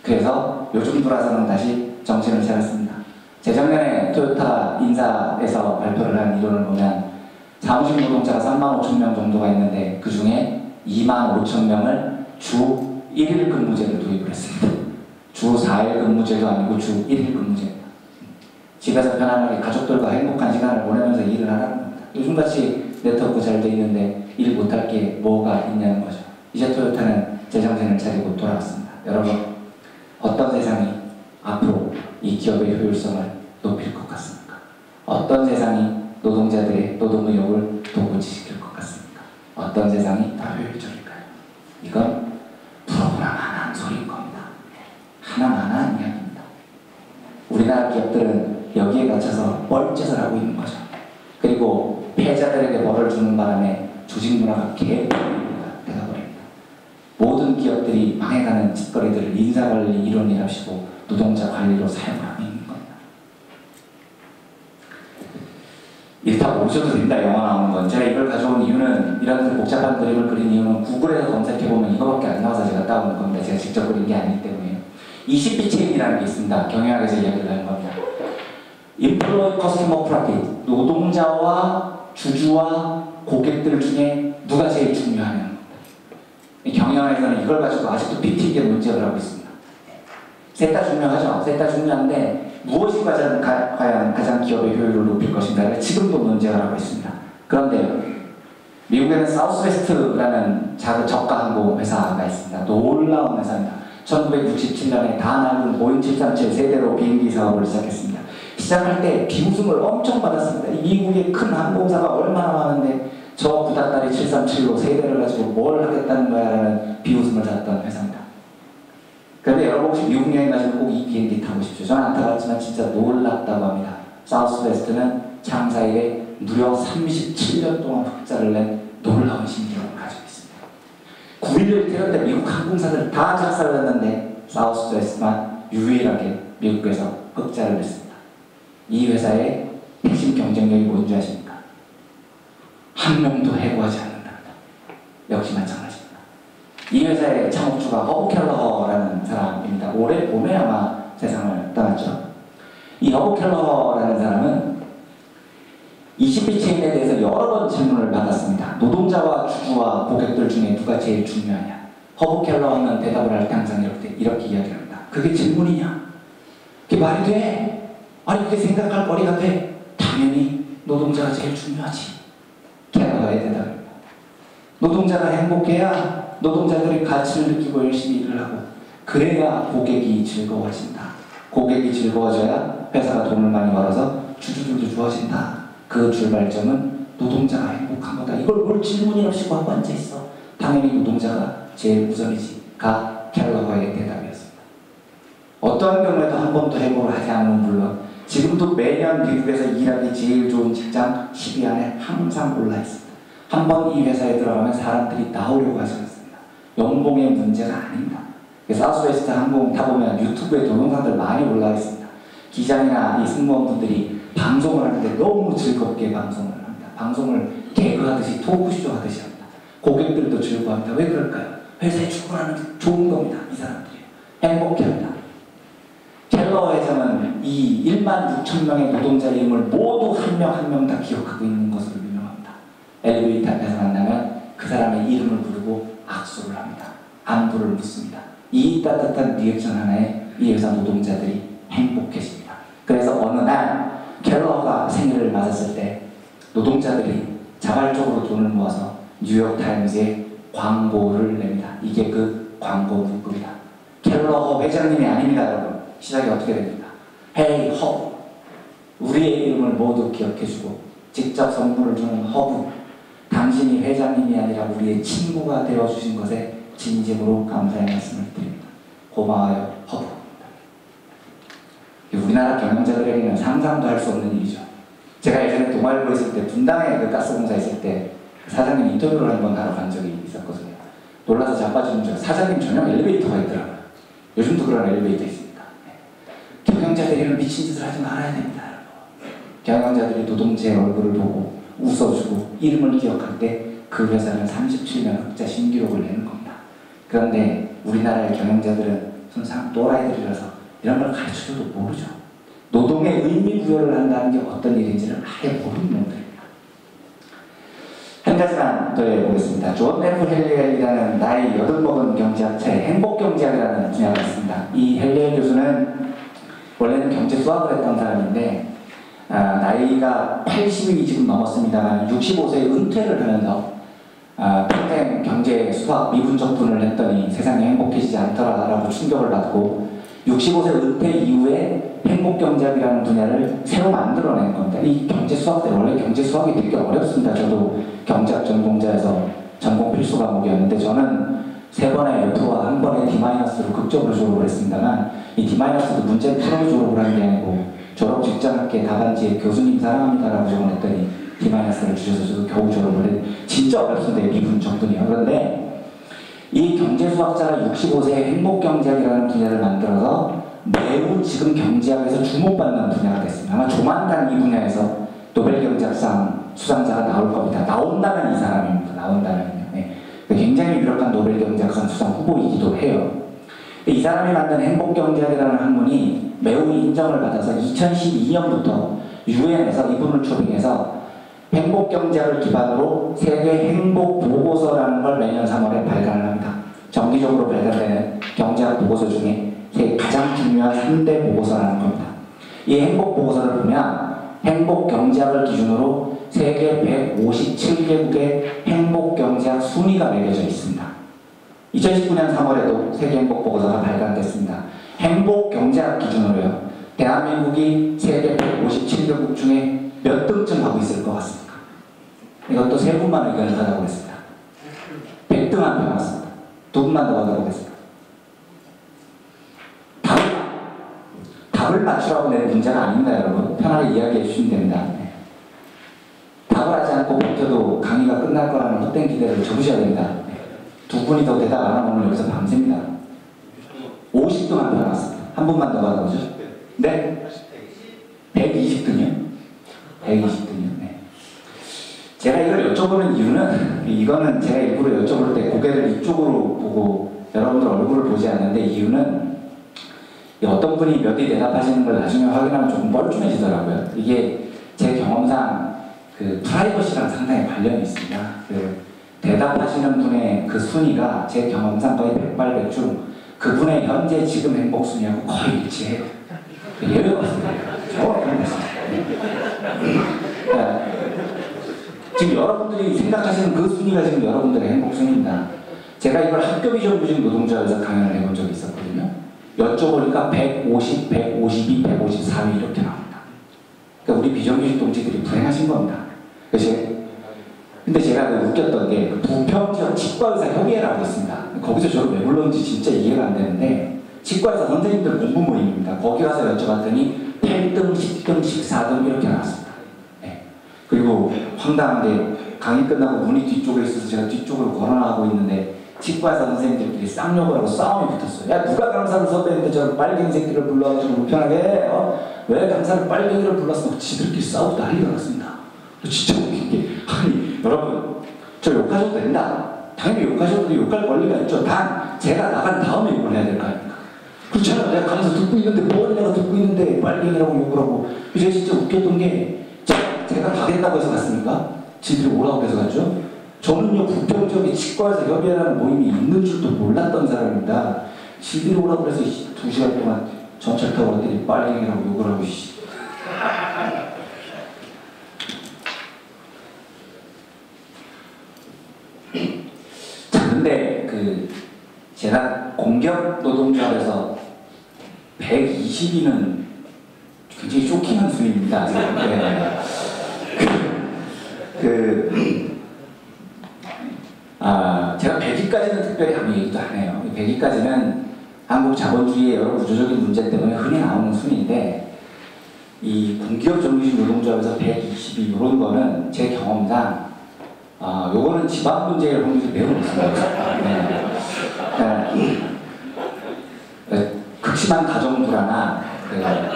그래서 요즘 들어서는 다시 정신을 차렸습니다. 재작년에 토요타 인사에서 발표를 한 이론을 보면 사무직 노동자가 35,000명 정도가 있는데 그 중에 25,000명을 주 1일 근무제를 도입을 했습니다. 주 4일 근무제도 아니고 주 1일 근무제입니다. 집에서 편안하게 가족들과 행복한 시간을 보내면서 일을 하라는 겁니다. 요즘같이 네트워크 잘 돼 있는데 일 못할 게 뭐가 있냐는 거죠. 이제 토요타는 제정신을 차리고 돌아왔습니다. 여러분, 어떤 세상이 앞으로 이 기업의 효율성을 높일 것 같습니까? 어떤 세상이 노동자들의 노동의욕을 도구지시킬 것 같습니까? 어떤 세상이 더 효율적일까요? 이건 풀어보나마나한 소리인 겁니다. 하나마나한 이야기입니다. 우리나라 기업들은 여기에 갇혀서 뻘짓을 하고 있는 거죠. 그리고 패자들에게 벌을 주는 바람에 조직 문화가 개판입니다. 되어버립니다. 모든 기업들이 망해가는 짓거리들을 인사관리 이론이라시고 노동자 관리로 사용하고 있는 겁니다. 이게 다 모셔도 된다, 영화 나오는 건. 제가 이걸 가져온 이유는, 이런 복잡한 그림을 그린 이유는 구글에서 검색해보면 이거밖에 안 나와서 제가 따온 겁니다. 제가 직접 그린 게 아니기 때문에요. 20B 체인이라는 게 있습니다. 경영학에서 이야기를 하는 겁니다. Employee Customer Profit, 노동자와 주주와 고객들 중에 누가 제일 중요하냐는 겁니다. 경영학에서는 이걸 가지고 아직도 피 튀게 논쟁을 하고 있습니다. 셋 다 중요하죠. 셋 다 중요한데 무엇이 과연 가장 기업의 효율을 높일 것인가를 지금도 논쟁을 하고 있습니다. 그런데요, 미국에는 사우스웨스트라는 작은 저가 항공 회사가 있습니다. 놀라운 회사입니다. 1967년에 다 낡은 보잉 737 세대로 비행기 사업을 시작했습니다. 시작할 때 비웃음을 엄청 받았습니다. 미국의 큰 항공사가 얼마나 많은데 저 구닥다리 737로 세대를 가지고 뭘 하겠다는 거야 라는 비웃음을 샀던 회사입니다. 그런데 여러분 혹시 미국 여행 가시면 꼭 이 비행기 타고 싶죠. 저는 안 타봤지만 진짜 놀랍다고 합니다. 사우스웨스트는 창사 이래 무려 37년 동안 흑자를 낸 놀라운 신기록을 가지고 있습니다. 9.11 테러 때 미국 항공사들 다 작살을 냈는데 사우스웨스트만 유일하게 미국에서 흑자를 냈습니다. 이 회사의 핵심 경쟁력이 뭔지 아십니까? 한 명도 해고하지 않는답니다. 역시 마찬가지입니다. 이 회사의 창업주가 허브 켈러허라는 사람입니다. 올해 봄에 아마 세상을 떠났죠. 이 허브 켈러라는 사람은 20비 체인에 대해서 여러 번 질문을 받았습니다. 노동자와 주주와 고객들 중에 누가 제일 중요하냐? 허브 켈러는 대답을 할 때 항상 이렇게 이야기합니다. 그게 질문이냐? 그게 말이 돼? 아니 그게 생각할 거리가 돼? 당연히 노동자가 제일 중요하지. 켈러의 대답입니다. 노동자가 행복해야 노동자들이 가치를 느끼고 열심히 일을 하고 그래야 고객이 즐거워진다. 고객이 즐거워져야 회사가 돈을 많이 벌어서 주주들도 좋아진다. 그 출발점은 노동자가 행복한 거다. 이걸 뭘 질문이 없이 하고 앉아있어. 당연히 노동자가 제일 우선이지.가 켈러의 대답이었습니다. 어떠한 경우에도 한 번도 해고를 하지 않으면 물론 지금도 매년 미국에서 일하기 제일 좋은 직장 10위 안에 항상 올라있습니다. 한 번 이 회사에 들어가면 사람들이 나오려고 하지 않습니다. 연봉의 문제가 아닙니다. 사우스웨스트 항공 타보면 유튜브에 동영상들 많이 올라와 있습니다. 기장이나 이 승무원분들이 방송을 하는데 너무 즐겁게 방송을 합니다. 방송을 개그하듯이 토크쇼 하듯이 합니다. 고객들도 즐거워합니다. 왜 그럴까요? 회사에 출근하는 게 좋은 겁니다. 이 사람들이 행복해합니다. 켈러 회장은 이 1만 6천 명의 노동자 이름을 모두 한 명 한 명 다 기억하고 있는 것으로 유명합니다. 엘리베이터 앞에서 만나면 그 사람의 이름을 부르고 악수를 합니다. 안부를 묻습니다. 이 따뜻한 리액션 하나에 이 회사 노동자들이 행복해집니다. 그래서 어느 날 켈러가 생일을 맞았을 때 노동자들이 자발적으로 돈을 모아서 뉴욕타임즈에 광고를 냅니다. 이게 그 광고 문구입니다. 켈러 회장님이 아닙니다, 여러분. 시작이 어떻게 됩니까? Hey 허브, 우리의 이름을 모두 기억해주고 직접 선물을 주는 허브, 당신이 회장님이 아니라 우리의 친구가 되어주신 것에 진심으로 감사의 말씀을 드립니다. 고마워요, 허브. 우리나라 경영자들에게는 상상도 할 수 없는 일이죠. 제가 예전에 동아일보 있을 때 분당에 그 가스공사 있을 때 사장님 인터뷰를 한번 하러 간 적이 있었거든요. 놀라서 자빠지는 줄 사장님 전용 엘리베이터가 있더라고요. 요즘도 그런 엘리베이터 있습니다. 경영자들이 이런 미친 짓을 하지 말아야 됩니다. 경영자들이 노동자의 얼굴을 보고 웃어주고 이름을 기억할 때 그 회사는 37년 흑자 신기록을 내는 겁니다. 그런데 우리나라의 경영자들은 순상 또라이들이라서 이런 걸 가르쳐줘도 모르죠. 노동의 의미 부여를 한다는 게 어떤 일인지를 아예 모르는 놈들입니다. 한 가지만 더 해보겠습니다. 존 F. 헬리엘이라는 나이 여든먹은 경제학자의 행복경제학이라는 분야가 있습니다. 이 헬리엘 교수는 원래는 경제 수학을 했던 사람인데 나이가 80이 지금 넘었습니다만 65세에 은퇴를 하면서 평생 경제 수학 미분적분을 했더니 세상이 행복해지지 않더라라고 충격을 받고 65세 은퇴 이후에 행복경제학이라는 분야를 새로 만들어낸 겁니다. 이 경제 수학들 원래 경제 수학이 되게 어렵습니다. 저도 경제학 전공자에서 전공 필수 과목이었는데 저는 3번의 F와 1번의 D-로 극적으로 졸업을 했습니다만 이 D-도 문제 풀어 졸업을 한 게 아니고 졸업 직전학기에 답안지에 교수님 사랑합니다라고 적어냈더니 D-를 주셔서 저도 겨우 졸업을 했는데 진짜 어렵습니다. 미분 적분이요. 그런데 이 경제수학자가 65세에 행복경제학이라는 분야를 만들어서 매우 지금 경제학에서 주목받는 분야가 됐습니다. 아마 조만간 이 분야에서 노벨경제학상 수상자가 나올 겁니다. 나온다면 이 사람입니다. 나온다면요. 네. 굉장히 유력한 노벨경제학상 수상 후보이기도 해요. 이 사람이 만든 행복경제학이라는 학문이 매우 인정을 받아서 2012년부터 유엔에서 이분을 초빙해서 행복경제학을 기반으로 세계 행복보고서라는 걸 매년 3월에 발간을 합니다. 정기적으로 발간되는 경제학 보고서 중에 가장 중요한 3대 보고서라는 겁니다. 이 행복보고서를 보면 행복경제학을 기준으로 세계 157개국의 행복경제학 순위가 매겨져 있습니다. 2019년 3월에도 세계행복보고서가 발간됐습니다. 행복경제학 기준으로요. 대한민국이 세계 157개국 중에 몇 등쯤 하고 있을 것 같습니까? 이것도 3분만 의견을 받아보겠습니다. 100등 한 표 맞습니다. 2분만 더 받아보겠습니다. 답을 맞추라고 낸 문제가 아닙니다, 여러분. 편하게 이야기해 주시면 됩니다. 네. 답을 하지 않고 버텨도 강의가 끝날 거라는 헛된 기대를 접으셔야 됩니다. 네. 2분이 더 대답 안 하면 오늘 여기서 밤새입니다. 50등 한 표 맞습니다. 한 분만 더 받아보죠. 네? 120등이요? 120등이요. 네. 제가 이걸 여쭤보는 이유는 이거는 제가 일부러 여쭤볼 때 고개를 이쪽으로 보고 여러분들 얼굴을 보지 않는데 이유는 어떤 분이 몇 개 대답하시는 걸 나중에 확인하면 조금 뻘쭘해지더라고요. 이게 제 경험상 그 프라이버시랑 상당히 관련이 있습니다. 그 대답하시는 분의 그 순위가 제 경험상 거의 백발백중 그분의 현재 지금 행복 순위하고 거의 일치해요. 예외가 없습니다. 정확한 말씀입니다. 지금 여러분들이 생각하시는 그 순위가 지금 여러분들의 행복 순위입니다. 제가 이걸 학교 비정규직 노동자에서 강연을 해본 적이 있었거든요. 여쭤보니까 150, 152, 154위 이렇게 나옵니다. 그러니까 우리 비정규직 동지들이 불행하신 겁니다. 근데 제가 웃겼던 게 부평지역 치과의사 협의회라고 있습니다. 거기서 저를 왜 불렀는지 진짜 이해가 안 되는데 치과의사 선생님들 공부 모임입니다. 거기 가서 여쭤봤더니 8등, 10등, 14등 이렇게 나왔습니다. 네. 그리고 황당한 게 강의 끝나고 문이 뒤쪽에 있어서 제가 뒤쪽으로 걸어나가고 있는데 치과의사 선생님들끼리 쌍욕을 하고 싸움이 붙었어요. 야 누가 강사를 섭외했는데 저 빨갱이 새끼를 불러가지고 불편하게 왜 강사를 빨갱이를 불렀어? 지들끼리 싸우고 난리가 났습니다. 진짜 웃긴 게 아니 여러분 저 욕하셔도 된다. 당연히 욕하셔도 욕할 권리가 있죠. 단 제가 나간 다음에 욕을 해야 될 거 아닙니까? 그렇잖아요. 내가 가면서 듣고 있는데 내가 듣고 있는데 빨갱이라고 욕을 하고 제가 진짜 웃겼던 게 제가 가겠다고 해서 갔습니까? 지들이 오라고 해서 갔죠? 저는요 부평지역에 치과에서 협의회라는 모임이 있는 줄도 몰랐던 사람입니다. 지들이 오라고 해서 2시간 동안 전철 타고 왔더니 빨갱이라고 욕을 하고 자, 근데 제가 공격 노동조합에서 120위는 굉장히 쇼킹한 수입니다. 네. 제가 100위까지는 특별히 아무 얘기도 안 해요. 100위까지는 한국 자본주의의 여러 구조적인 문제 때문에 흔히 나오는 순위인데 이 공기업 정규직 노동조합에서 120위 이런 거는 제 경험상 요거는 지방 문제일 확률이 매우 높습니다. 네. 극심한 가정 불화나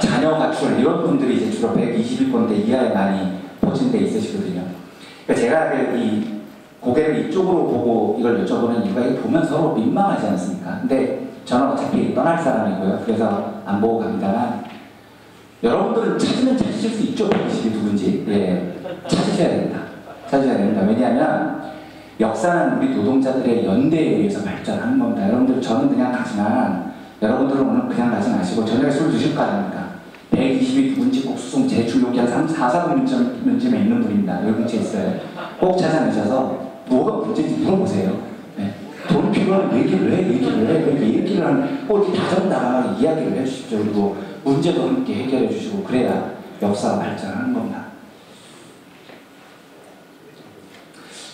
자녀 가출 이런 분들이 이제 주로 120위권대 이하에 많이 포진돼 있으시거든요. 그러니까 제가 이 고개를 이쪽으로 보고 이걸 여쭤보는 이유가 이거 보면 서로 민망하지 않습니까? 근데 저는 어차피 떠날 사람이고요. 그래서 안 보고 갑니다만 여러분들은 찾으면 찾으실 수 있죠. 120이 누군지. 예, 찾으셔야 됩니다. 찾으셔야 됩니다. 왜냐하면 역사는 우리 노동자들의 연대에 의해서 발전하는 겁니다. 여러분들 저는 그냥 가지만 여러분들은 오늘 그냥 가지 마시고 저녁에 술 드실 거 아닙니까? 120이 누군지 꼭 수송 제출 요기 한 4,400명쯤에 있는 분입니다. 여기 근처에 있어요. 꼭 찾아내셔서 뭐가 문제인지 물어보세요. 네. 돈 필요한 얘기를 해, 얘기를 하는 꼭 이렇게 다정다감하게 이야기를 해주십시오. 그리고 문제도 함께 해결해 주시고 그래야 역사가 발전하는 겁니다.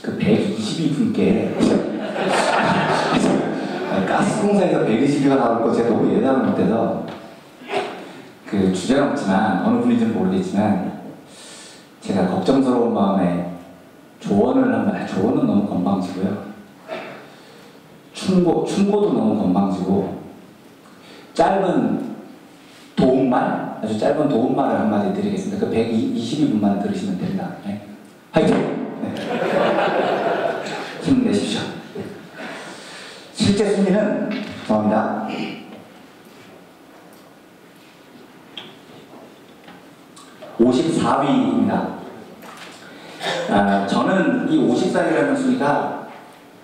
그 122분께 가스공사에서 120위가 나올 거 제가 너무 예상을 못해서 주제는 없지만 어느 분인지는 모르겠지만 제가 걱정스러운 마음에 조언을 하면 조언은 너무 건방지고요. 충고도 너무 건방지고 짧은 도움말, 아주 짧은 도움말을 한마디 드리겠습니다. 그 122분만 들으시면 됩니다. 네. 화이팅! 네. 힘내십시오. 실제 순위는 죄송합니다. 54위입니다. 저는 이 54위라는 순위가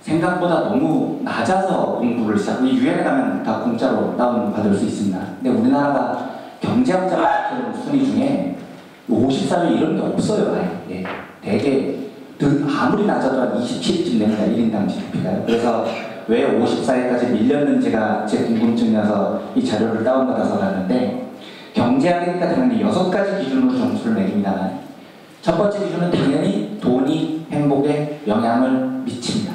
생각보다 너무 낮아서 공부를 시작하고 유엔에 가면 다 공짜로 다운받을 수 있습니다. 근데 우리나라가 경제학자가 지키는 순위 중에 54위 이런 게 없어요. 예. 되게 아무리 낮아도 한 27쯤 됩니다. 1인당 GDP가요. 그래서 왜 54위까지 밀렸는지가 제 궁금증이어서 이 자료를 다운받아서 갔는데 경제학이니까 당연히 6가지 기준으로 점수를 매깁니다만 첫 번째 기준은 당연히 돈이 행복에 영향을 미칩니다.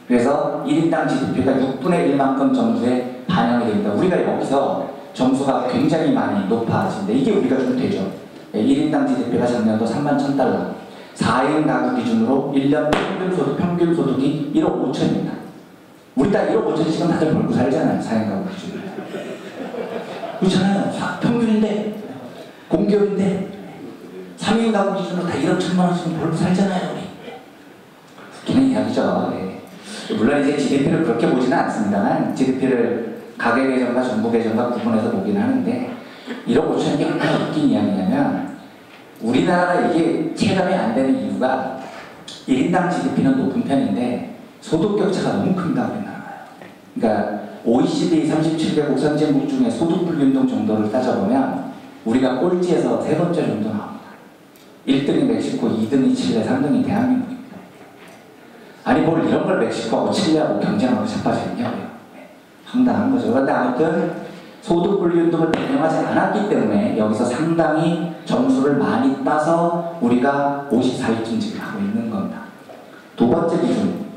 그래서 1인당 GDP가 6분의 1만큼 점수에 반영이 됩니다. 우리가 여기서 점수가 굉장히 많이 높아집니다. 이게 우리가 좀 되죠. 1인당 GDP가 작년도 31,000달러 4인 가구 기준으로 1년 평균 소득이 1억 5천입니다. 우리 딱 1억 5천씩은 다들 벌고 살잖아요. 4인 가구 기준으로. 그렇잖아요. 평균인데 공기업인데 3인 가구 기준으로 다 1억 1천만 원씩은 벌고 살잖아요. 우리. 웃기는 이야기죠. 네. 물론 이제 GDP를 그렇게 보지는 않습니다만 GDP를 가계 계정과 정부 계정과 구분해서 보긴 하는데 이런 고치는 게 얼마나 웃긴 이야기냐면 우리나라가 이게 체감이 안 되는 이유가 1인당 GDP는 높은 편인데 소득 격차가 너무 큽니다. 우리나라가요. 그러니까 OECD 37개국 선진국 중에 소득 불균등 정도를 따져보면 우리가 꼴찌에서 세 번째 정도 나옵니다. 1등이 멕시코, 2등이 칠레, 3등이 대한민국입니다. 아니 뭘 이런 걸 멕시코하고 칠레하고 경쟁하고 자빠졌냐고요. 황당한 거죠. 그런데 아무튼 소득 불균등을 반영하지 않았기 때문에 여기서 상당히 점수를 많이 따서 우리가 54위쯤 지금 하고 있는 겁니다. 두 번째 기준,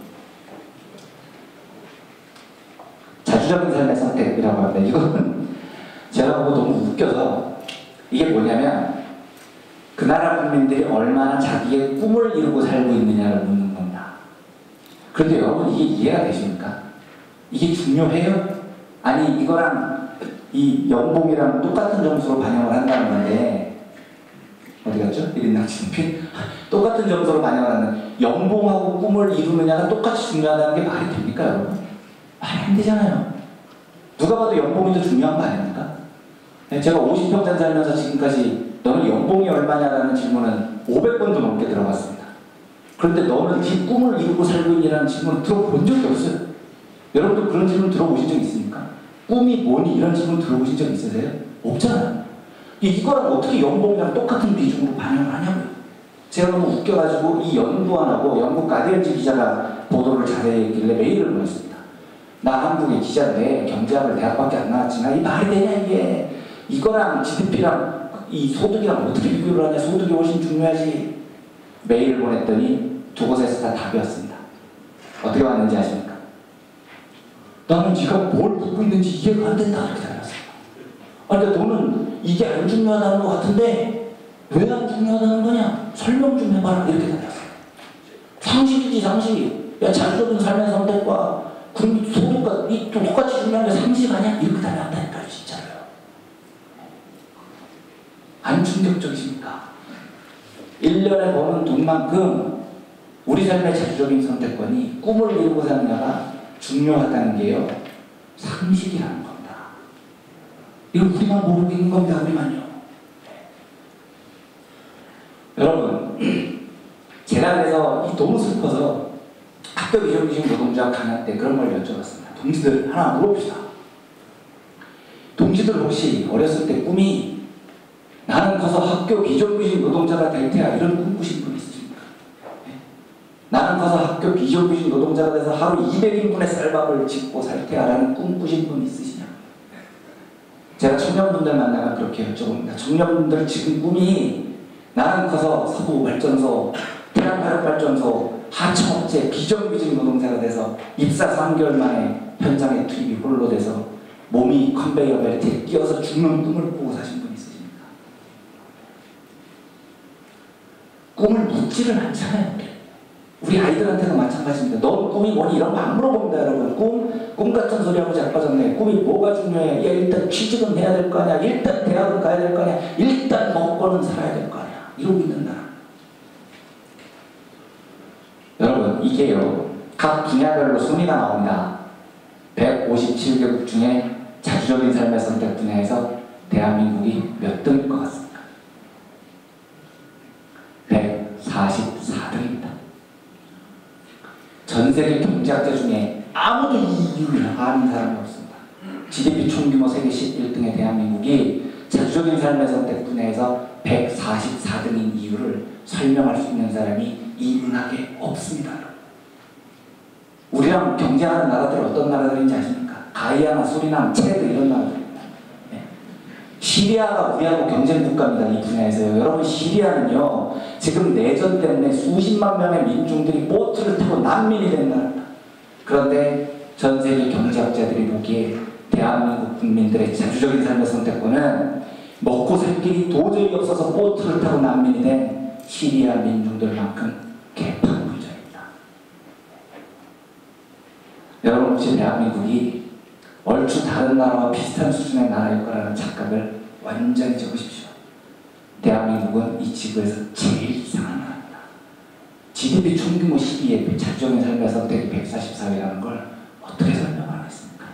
자주적인 삶의 선택이라고 합니다. 이거는 제가 보고 너무 웃겨서 이게 뭐냐면 그 나라 국민들이 얼마나 자기의 꿈을 이루고 살고 있느냐를 묻는 겁니다. 그런데 여러분 이게 이해가 되십니까? 이게 중요해요? 아니 이거랑 이 연봉이랑 똑같은 점수로 반영을 한다는 건데 어디 갔죠? 1인당 GDP? 똑같은 점수로 반영을 하는 연봉하고 꿈을 이루느냐가 똑같이 중요하다는 게 말이 됩니까 여러분? 말이 안 되잖아요. 누가 봐도 연봉이 더 중요한 거 아닙니까? 제가 50평생 살면서 지금까지 너는 연봉이 얼마냐라는 질문은 500번도 넘게 들어봤습니다. 그런데 너는 네 꿈을 이루고 살고 있냐는 질문을 들어본 적이 없어요. 여러분도 그런 질문 들어보신 적 있습니까? 꿈이 뭐니? 이런 질문 들어보신 적 있으세요? 없잖아요. 이거랑 어떻게 연봉이랑 똑같은 비중으로 반영을 하냐고요. 제가 너무 웃겨가지고 이 연구원하고 영국 가디언지 기자가 보도를 자세히 했길래 메일을 보냈습니다. 나 한국의 기자인데 경제학을 대학밖에 안 나왔지만 이 말이 되냐 이게. 이거랑 GDP랑 이 소득이랑 어떻게 비교를 하냐. 소득이 훨씬 중요하지. 메일을 보냈더니 두 곳에서 다 답이 왔습니다. 어떻게 왔는지 아십니까? 나는 네가 뭘 묻고 있는지 이해가 안 된다. 이렇게 달렸어요. 아니 근데 너는 이게 안 중요하다는 것 같은데 왜 안 중요하다는 거냐? 설명 좀 해봐라. 이렇게 달렸어요. 상식이지 상식. 야 자주적인 삶의 선택과 그럼 소득과 이 똑같이 중요한 게 상식 아니야? 이렇게 달렸다니까요. 진짜로요. 안 충격적이십니까? 1년에 버는 돈만큼 우리 삶의 자주적인 선택권이 꿈을 이루고 사느냐가 중요하다는 게요. 상식이라는 겁니다. 이걸 우리만 모르고 있는 겁니다. 우리만요. 여러분 제가 그래서 너무 슬퍼서 학교 비정규직 노동자 강연 때 그런 걸 여쭤봤습니다. 동지들 하나 물어봅시다. 동지들 혹시 어렸을 때 꿈이 나는 커서 학교 비정규직 노동자가 될 테야 이런 꿈 꾸신 분 있으십니까? 네? 나는 커서 학교 비정규직 노동자가 돼서 하루 200인분의 쌀밥을 짓고 살 테야 라는 꿈 꾸신 분 있으시냐? 제가 청년분들 만나면 그렇게 여쭤봅니다. 청년분들 지금 꿈이 나는 커서 서부발전소, 태양화력발전소, 하청업체 비정규직 노동자가 돼서 입사 3개월 만에 현장에 투입이 홀로 돼서 몸이 컨베이어 벨트에 끼어서 죽는 꿈을 꾸고 사신 분 있으십니까? 꿈을 묻지를 않잖아요. 우리 아이들한테도 마찬가지입니다. 넌 꿈이 뭐니? 이런 거 안 물어봅니다, 여러분. 꿈 같은 소리하고 자빠졌네. 꿈이 뭐가 중요해? 야, 일단 취직은 해야 될 거 아니야? 일단 대학은 가야 될 거 아니야? 일단 먹고는 살아야 될 거 아니야? 이러고 있는 나라. 여러분, 이게요. 각 분야별로 순위가 나옵니다. 157개국 중에 자주적인 삶의 선택 분야에서 대한민국이 몇 등일 것 같습니까? 144등입니다. 전 세계 경제학자 중에 아무도 이 이유를 아는 사람이 없습니다. GDP 총규모 세계 11등의 대한민국이 자주적인 삶의 선택 분야에서 144등인 이유를 설명할 수 있는 사람이 이 은하계에 없습니다. 우리랑 경쟁하는 나라들 어떤 나라들인지 아십니까? 가이아나, 수리남, 체드 이런 나라들입니다. 네. 시리아가 우리하고 경쟁 국가입니다. 이 분야에서요. 여러분 시리아는요. 지금 내전 때문에 수십만 명의 민중들이 보트를 타고 난민이 된 나라입니다. 그런데 전 세계 경제학자들이 보기에 대한민국 국민들의 자주적인 삶의 선택권은 먹고 살 길이 도저히 없어서 보트를 타고 난민이 된 시리아 민중들만큼 개판부자입니다. 여러분 혹시 대한민국이 얼추 다른 나라와 비슷한 수준의 나라일 거라는 착각을 완전히 접으십시오. 대한민국은 이 지구에서 제일 이상한 나라입니다. GDP 총규모 12에 자주적인 삶의 선택이 144위라는 걸 어떻게 설명하겠습니까?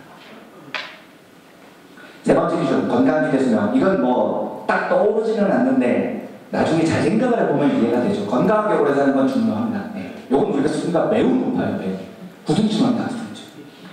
번째 기준, 건강 기대수명. 이건 뭐 딱 떠오르지는 않는데 나중에 잘 생각을 해보면 이해가 되죠. 건강하게 오래 사는 건 중요합니다. 네. 요건 우리가 수준가 매우 높아요. 네. 구중증입니다.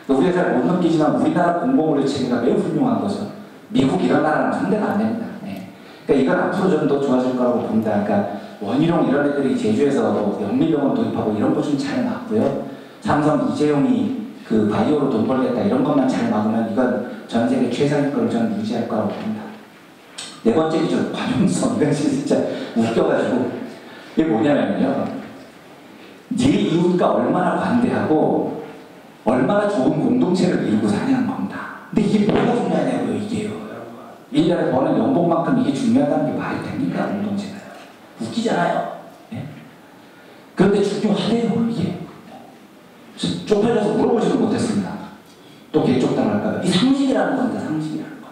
우리가 잘 못 넘기지만 우리나라 공공의료 체계가 매우 훌륭한 거죠. 미국 이런 나라랑 상대가 안 됩니다. 네. 그러니까 이건 앞으로 좀 더 좋아질 거라고 봅니다. 그러니까 원희룡 이런 애들이 제주에서 영밀병원 도입하고 이런 거 좀 잘 막고요. 삼성 이재용이 그 바이오로 돈 벌겠다 이런 것만 잘 막으면 이건 전 세계 최상의 걸 저는 유지할 거라고 봅니다. 네 번째 기준, 관용성. 이건 진짜 웃겨가지고 이게 뭐냐면요. 네 이웃과 얼마나 관대하고 얼마나 좋은 공동체를 이루고 사냐는 겁니다. 근데 이게 뭐가 중요하냐고요, 이게요, 여러분. 1년에 버는 연봉만큼 이게 중요하다는 게 말이 됩니까, 공동체가요? 웃기잖아요. 네? 그런데 중요하대요, 이게. 쪽팔려서 물어보지도 못했습니다. 또 개쪽당할까봐. 이 상식이라는 겁니다, 상식이라는 거.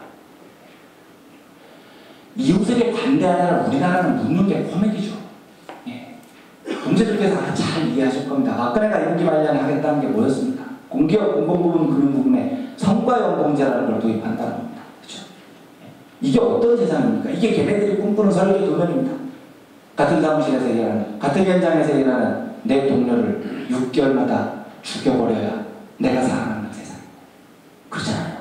이웃에게 관대하냐를 우리나라는 묻는 게 코미디죠. 예. 동지들께서 잘 이해하실 겁니다. 박근혜가 임기 말년에 하겠다는 게 뭐였습니까? 공기업 공공부문 금융부문에 성과연봉제라는 걸 도입한다는 겁니다. 그렇죠? 이게 어떤 세상입니까? 이게 걔네들이 꿈꾸는 설계 도면입니다. 같은 사무실에서 일하는, 같은 현장에서 일하는 내 동료를 6개월마다 죽여버려야 내가 살아남는 세상. 그렇잖아요.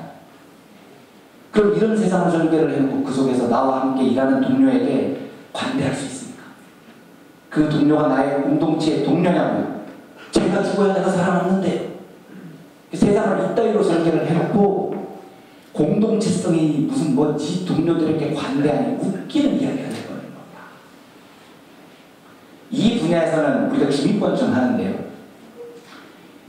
그럼 이런 세상을 설계를 해놓고 그 속에서 나와 함께 일하는 동료에게 관대할 수 있습니까? 그 동료가 나의 공동체의 동료냐고요. 제가 죽어야 내가 살아남는데요. 세상을 이따위로 설계를 해놓고 공동체성이 무슨 뭐 지 동료들에게 관대하니 웃기는 이야기가 될 거는 겁니다. 이 분야에서는 우리가 중위권좀 하는데요.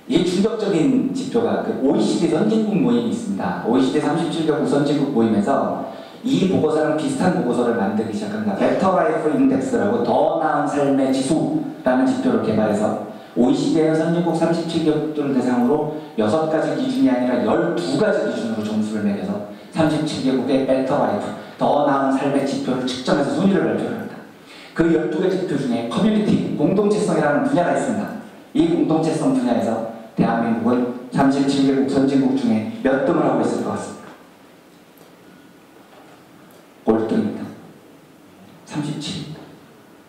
이 충격적인 지표가 그 OECD 선진국 모임이 있습니다. OECD 37개국 선진국 모임에서 이 보고서랑 비슷한 보고서를 만들기 시작합니다. Better Life Index라고 더 나은 삶의 지수라는 지표를 개발해서 OECD에는 선진국 37개국들을 대상으로 6가지 기준이 아니라 12가지 기준으로 점수를 매겨서 37개국의 Better Life, 더 나은 삶의 지표를 측정해서 순위를 발표를 합니다. 그 12개 지표 중에 커뮤니티, 공동체성이라는 분야가 있습니다. 이 공동체성 분야에서 대한민국은 37개국 선진국 중에 몇 등을 하고 있을 것 같습니다. 꼴등입니다. 37.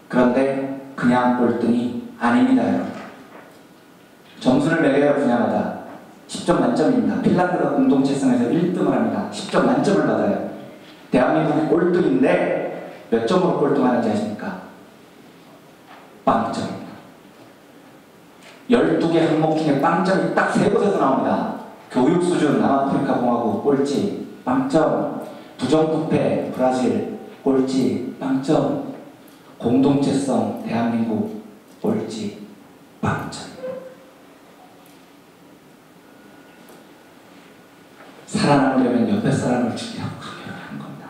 그런데 그냥 꼴등이 아닙니다, 여러분. 점수를 매겨야 분야마다 10점 만점입니다. 핀란드가 공동체성에서 1등을 합니다. 10점 만점을 받아요. 대한민국이 꼴등인데 몇 점으로 꼴등하는지 아십니까? 빵점입니다. 12개 항목 중에 빵점이 딱 3곳에서 나옵니다. 교육 수준, 남아프리카 공화국 꼴찌, 빵점. 부정부패, 브라질 꼴찌, 빵점. 공동체성, 대한민국 꼴찌, 빵점. 살아남으려면 옆에 사람을 죽이라고 강요를 하는 겁니다.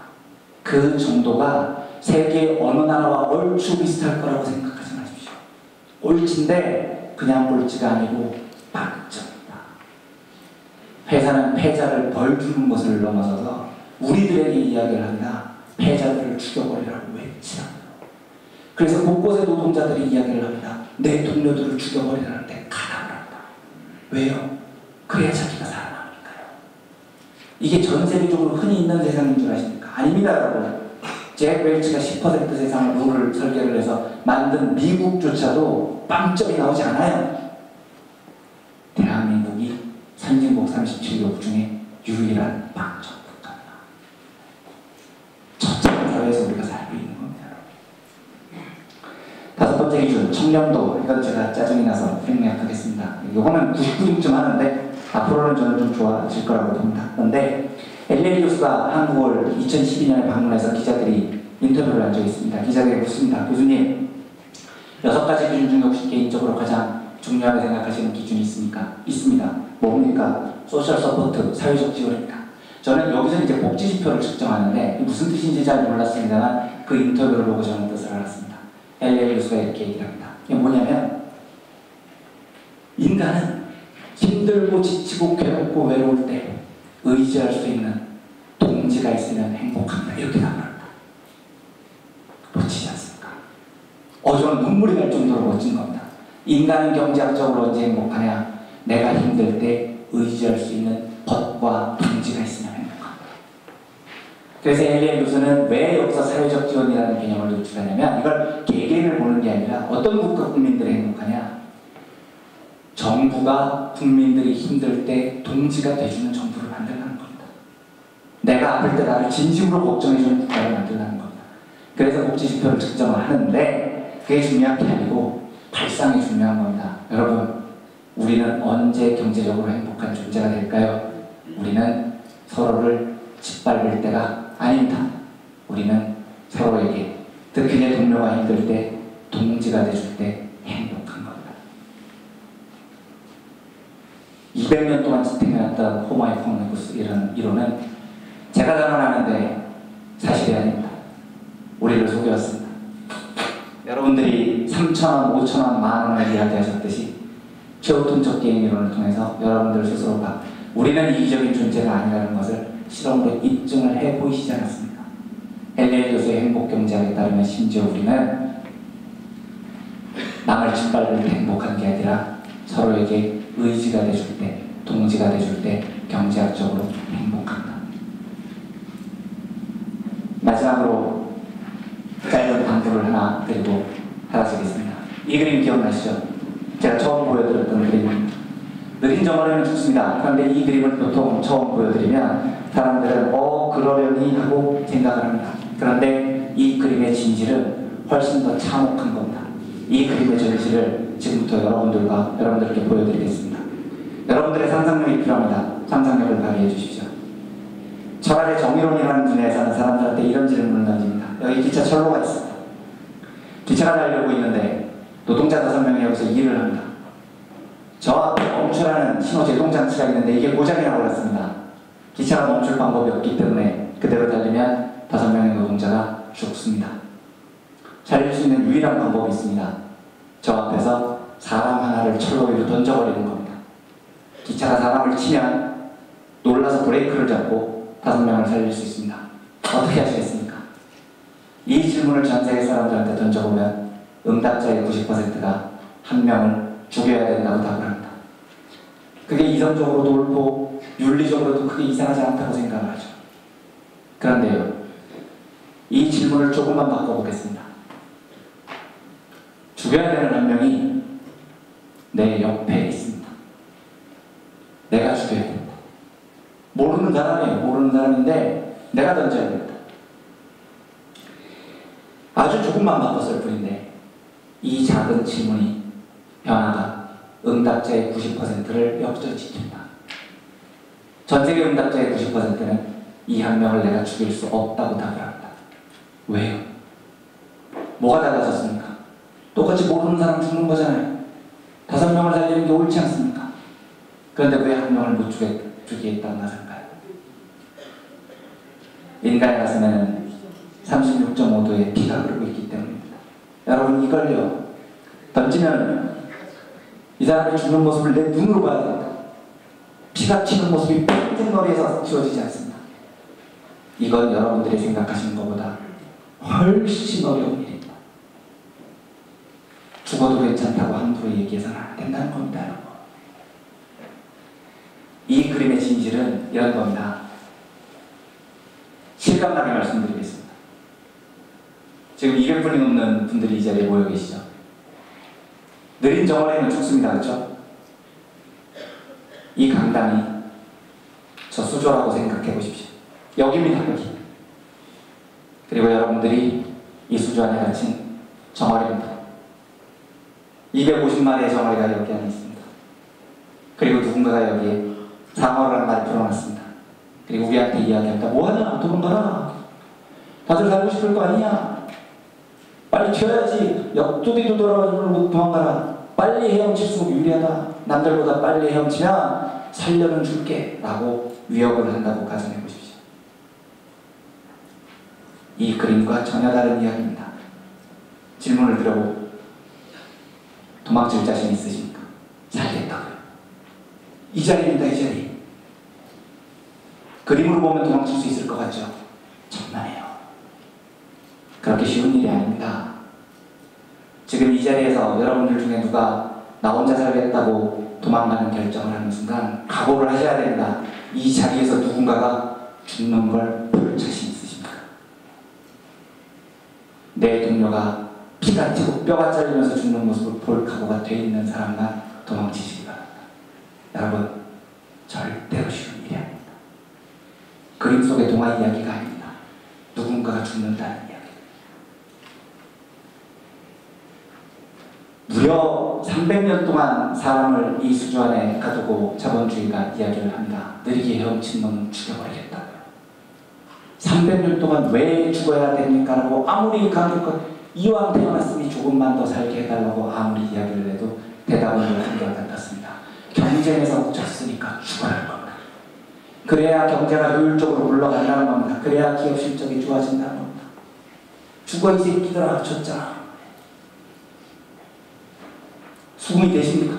그 정도가 세계 어느 나라와 얼추 비슷할 거라고 생각하지 마십시오. 꼴찌인데 그냥 꼴찌가 아니고 빵점입니다. 회사는 패자를 벌 주는 것을 넘어서서 우리들에게 이야기를 합니다. 패자들을 죽여버리라고 외치라고요. 그래서 곳곳에 노동자들이 이야기를 합니다. 내 동료들을 죽여버리라는데 가담을 합니다. 왜요? 그래야 자기가 살아남으니까요. 이게 전 세계적으로 흔히 있는 세상인 줄 아십니까? 아닙니다, 여러분. 잭 웰치가 10% 세상을 룰을 설계를 해서 만든 미국조차도 빵점이 나오지 않아요. 대한민국이 선진국 37개국 중에 유일한 빵점 국가입니다. 저처럼 사회에서 우리가 살고 있는 겁니다. 다섯 번째 기준, 청렴도. 이건 제가 짜증이 나서 생략하겠습니다. 이거는 99점 하는데 앞으로는 저는 좀 좋아질 거라고 봅니다. 그런데 엘리엘 교수가 한국을 2012년에 방문해서 기자들이 인터뷰를 한 적이 있습니다. 기자들이 묻습니다. 교수님, 6가지 기준 중 혹시 개인적으로 가장 중요하게 생각하시는 기준이 있습니까? 있습니다. 뭡니까? 소셜 서포트, 사회적 지원입니다. 저는 여기서 이제 복지 지표를 측정하는데 무슨 뜻인지 잘 몰랐습니다만 그 인터뷰를 보고 저는 뜻을 알았습니다. 엘리엘 교수가 이렇게 얘기를 합니다. 이게 뭐냐면 인간은 힘들고 지치고 괴롭고 외로울 때 의지할 수 있는 동지가 있으면 행복합니다. 이렇게 답합니다. 멋지지 않습니까? 저는 눈물이 날 정도로 멋진 겁니다. 인간은 경제학적으로 언제 행복하냐? 내가 힘들 때 의지할 수 있는 벗과 동지가 있으면 행복합니다. 그래서 엘리엘 교수는 왜 여기서 사회적 지원이라는 개념을 도출하냐면 이걸 개개인을 보는 게 아니라 어떤 국가 국민들이 행복하냐, 정부가 국민들이 힘들 때 동지가 돼주는 정부를 만들라는 겁니다. 내가 아플 때 나를 진심으로 걱정해주는 국가를 만들라는 겁니다. 그래서 복지지표를 측정을 하는데 그게 중요한 게 아니고 발상이 중요한 겁니다. 여러분, 우리는 언제 경제적으로 행복한 존재가 될까요? 우리는 서로를 짓밟을 때가 아닙니다. 우리는 서로에게, 특히 내 동료가 힘들 때 동지가 돼줄 때 행복한 겁니다. 200년 동안 지탱해왔던 호모 에코노미쿠스 이론은 제가 단언하는데 사실이 아닙니다. 우리를 속였습니다. 여러분들이 3,000원, 5,000원, 만원을 이야기하셨듯이 최후통적 게임 이론을 통해서 여러분들 스스로가 우리는 이기적인 존재가 아니라는 것을 실험으로 입증을 해 보이시지 않았습니까? 엘리엘 교수의 행복경제학에 따르면 심지어 우리는 남을 짓밟을 때 행복한 게 아니라 서로에게 의지가 돼줄 때, 동지가 돼줄 때 경제학적으로 행복합니다. 마지막으로 짧은 방구를 하나 드리고 사라지겠습니다. 이 그림 기억나시죠? 제가 처음 보여드렸던 그림입니다. 느린 정원에는 죽습니다. 그런데 이 그림을 보통 처음 보여드리면 사람들은 그러려니 하고 생각을 합니다. 그런데 이 그림의 진실은 훨씬 더 참혹한 겁니다. 이 그림의 진실을 지금부터 여러분들께 보여드리겠습니다. 여러분들의 상상력이 필요합니다. 상상력을 발휘해 주십시오. 철학의 정의론이라는 분야에 사는 사람들한테 이런 질문을 던집니다. 여기 기차 철로가 있습니다. 기차가 달려오고 있는데 노동자 5명이 여기서 일을 합니다. 저 앞에 멈추라는 신호 제동장치가 있는데 이게 고장이 나버렸습니다. 기차가 멈출 방법이 없기 때문에 그대로 달리면 5명의 노동자가 죽습니다. 살릴 수 있는 유일한 방법이 있습니다. 저 앞에서 사람 하나를 철로 위로 던져버리는 겁니다. 기차가 사람을 치면 놀라서 브레이크를 잡고 5명을 살릴 수 있습니다. 어떻게 하시겠습니까? 이 질문을 전 세계 사람들한테 던져보면 응답자의 90%가 한 명을 죽여야 된다고 답을 합니다. 그게 이성적으로도 옳고 윤리적으로도 크게 이상하지 않다고 생각을 하죠. 그런데요, 이 질문을 조금만 바꿔보겠습니다. 죽여야 되는 한 명이 내 옆에 있습니다. 내가 죽여야 됩니다. 모르는 사람이에요. 모르는 사람인데 내가 던져야 됩니다. 아주 조금만 바꿨을 뿐인데 이 작은 질문이 변화가 응답자의 90%를 역전시킵니다. 전세계 응답자의 90%는 이 한 명을 내가 죽일 수 없다고 답을 합니다. 왜요? 뭐가 달라졌습니까? 똑같이 모르는 사람 죽는 거잖아요. 5명을 살리는 게 옳지 않습니까? 그런데 왜 한 명을 못 죽이겠다고 나설까요? 인간의 가슴에는 36.5도의 피가 흐르고 있기 때문입니다. 여러분, 이걸요, 던지면 이 사람이 죽는 모습을 내 눈으로 봐야 됩니다. 피가 튀는 모습이 뺑뺑거리에서 지워지지 않습니다. 이건 여러분들이 생각하시는 것보다 훨씬 어려운 일입니다. 죽어도 괜찮다고 함부로 얘기해서는 안 된다는 겁니다, 여러분. 이 그림의 진실은 이런 겁니다. 실감나게 말씀드리겠습니다. 지금 200분이 넘는 분들이 이 자리에 모여 계시죠? 느린 정원에는 죽습니다. 그렇죠? 이 강당이 저 수조라고 생각해 보십시오. 여기입니다. 여기. 그리고 여러분들이 이 수조 안에 갇힌 정어리입니다. 250마리의 정어리가 여기 안에 있습니다. 그리고 누군가가 여기에 상어를 한 마리 풀어놨습니다. 그리고 우리한테 이야기합니다. 뭐하냐? 도망가라. 다들 살고 싶을 거 아니야? 빨리 튀어야지. 옆도비도 돌아가지고 도망가라. 빨리 헤엄칠수록 유리하다. 남들보다 빨리 헤엄치면 살려는 줄게 라고 위협을 한다고 가정해 보십시오. 이 그림과 전혀 다른 이야기입니다. 질문을 드려보고 도망칠 자신 있으십니까? 살겠다고요. 이 자리입니다. 이 자리. 그림으로 보면 도망칠 수 있을 것 같죠? 천만에요. 그렇게 쉬운 일이 아닙니다. 지금 이 자리에서 여러분들 중에 누가 나 혼자 살겠다고 도망가는 결정을 하는 순간 각오를 하셔야 됩니다. 이 자리에서 누군가가 죽는 걸 볼 자신 있으십니까? 내 동료가 피가 튀고 뼈가 잘리면서 죽는 모습을 볼 각오가 돼 있는 사람만 도망치시기 바랍니다. 여러분, 절대로 쉬운 일이 아닙니다. 그림 속의 동화 이야기가 아닙니다. 누군가가 죽는다는 이야기. 무려 300년 동안 사람을 이 수조 안에 가두고 자본주의가 이야기를 합니다. 느리게 헤엄친 놈은 죽여버리겠다고요. 300년 동안 왜 죽어야 됩니까? 라고 아무리 강력한 이왕 태어났으니 조금만 더 살게 해달라고 아무리 이야기를 해도 대답은 한결같았습니다. 경쟁에서 졌으니까 죽어야 할 겁니다. 그래야 경제가 효율적으로 굴러간다는 겁니다. 그래야 기업 실적이 좋아진다는 겁니다. 죽어 이 새끼들아, 졌잖아. 수긍이 되십니까?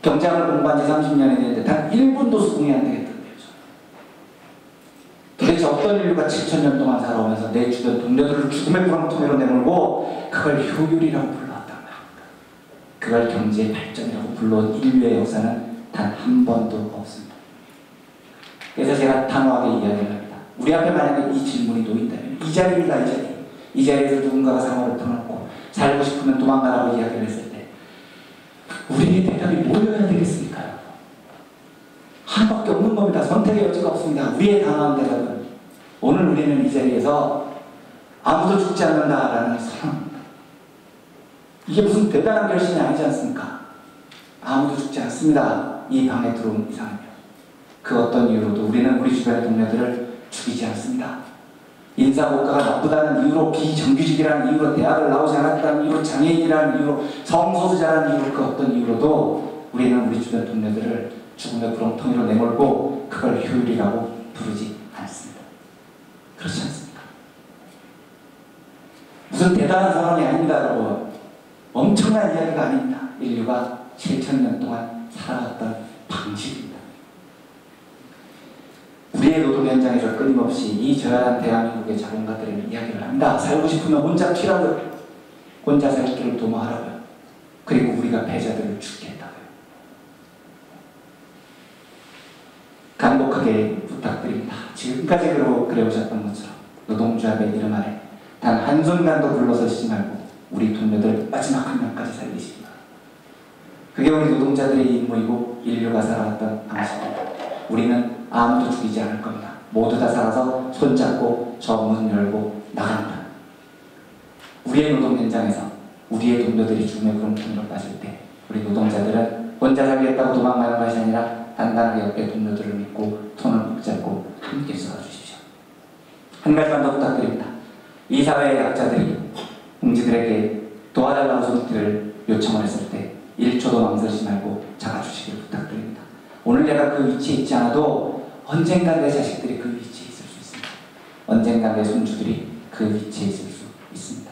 경제학을 공부한 지 30년이 됐는데 단 1분도 수긍이 안 되겠다는 거죠. 도대체 어떤 인류가 7,000년 동안 살아오면서 내 주변 동료들을 죽음의 구렁텅이로 내몰고 그걸 효율이라고 불러왔단 말입니다. 그걸 경제의 발전이라고 불러온 인류의 역사는 단 한 번도 없습니다. 그래서 제가 단호하게 이야기를 합니다. 우리 앞에 만약에 이 질문이 놓인다면 이 자리입니다. 이 자리. 이 자리에서 누군가가 상호를 터놓고 살고 싶으면 도망가라고 이야기를 했을 때 우리의 대답이 뭐여야 되겠습니까? 하나밖에 없는 겁니다. 선택의 여지가 없습니다. 우리의 단호한 대답은 오늘 우리는 이 자리에서 아무도 죽지 않는다라는 선언입니다. 이게 무슨 대단한 결심이 아니지 않습니까? 아무도 죽지 않습니다. 이 방에 들어온 이상은요. 그 어떤 이유로도 우리는 우리 주변의 동료들을 죽이지 않습니다. 인사고과가 나쁘다는 이유로, 비정규직이라는 이유로, 대학을 나오지 않았다는 이유로, 장애인이라는 이유로, 성소수자라는 이유로, 그 어떤 이유로도 우리는 우리 주변 동료들을 죽음의 구렁텅이로 내몰고 그걸 효율이라고 부르지 않습니다. 그렇지 않습니까? 무슨 대단한 상황이 아닙니다, 여러분. 엄청난 이야기가 아닙니다. 인류가 7,000년 동안 살아왔던 방식입니다. 우리의 노동 현장에서 끊임없이 이 저열한 대한민국의 자본가들의 이야기를 합니다. 살고 싶으면 혼자 튀라고요. 혼자 살 길을 도모하라고요. 그리고 우리가 패자들을 죽겠다고요. 간곡하게 부탁드립니다. 지금까지 그래오셨던 것처럼 노동조합의 이름 아래 단 한순간도 불러서시지 말고 우리 동료들 마지막 한 명까지 살리시기 바랍니다. 그게 우리 노동자들의 임무이고 인류가 살아왔던 방식입니다. 우리는 아무도 죽이지 않을 겁니다. 모두 다 살아서 손잡고 저 문 열고 나갑니다. 우리의 노동 현장에서 우리의 동료들이 죽음의 구렁텅이로 빠질 때 우리 노동자들은 혼자 살겠다고 도망가는 것이 아니라 단단하게 옆에 동료들을 믿고 손을 붙잡고 함께 써주십시오. 한 가지만 더 부탁드립니다. 이 사회의 약자들이 공지들에게 도와달라고 소리를 요청을 했을 때 1초도 망설이지 말고 잡아주시기를 부탁드립니다. 오늘 내가 그 위치에 있지 않아도 언젠간 내 자식들이 그 위치에 있을 수 있습니다. 언젠간 내 손주들이 그 위치에 있을 수 있습니다.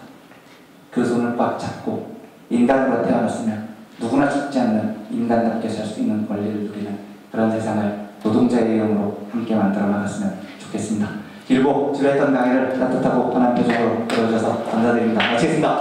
그 손을 꽉 잡고 인간으로 태어났으면 누구나 죽지 않는 인간답게 살 수 있는 권리를 누리는 그런 세상을 노동자의 이름으로 함께 만들어 나갔으면 좋겠습니다. 길고 지루했던 강의를 따뜻하고 편한 표정으로 들어주셔서 감사드립니다. 마치겠습니다.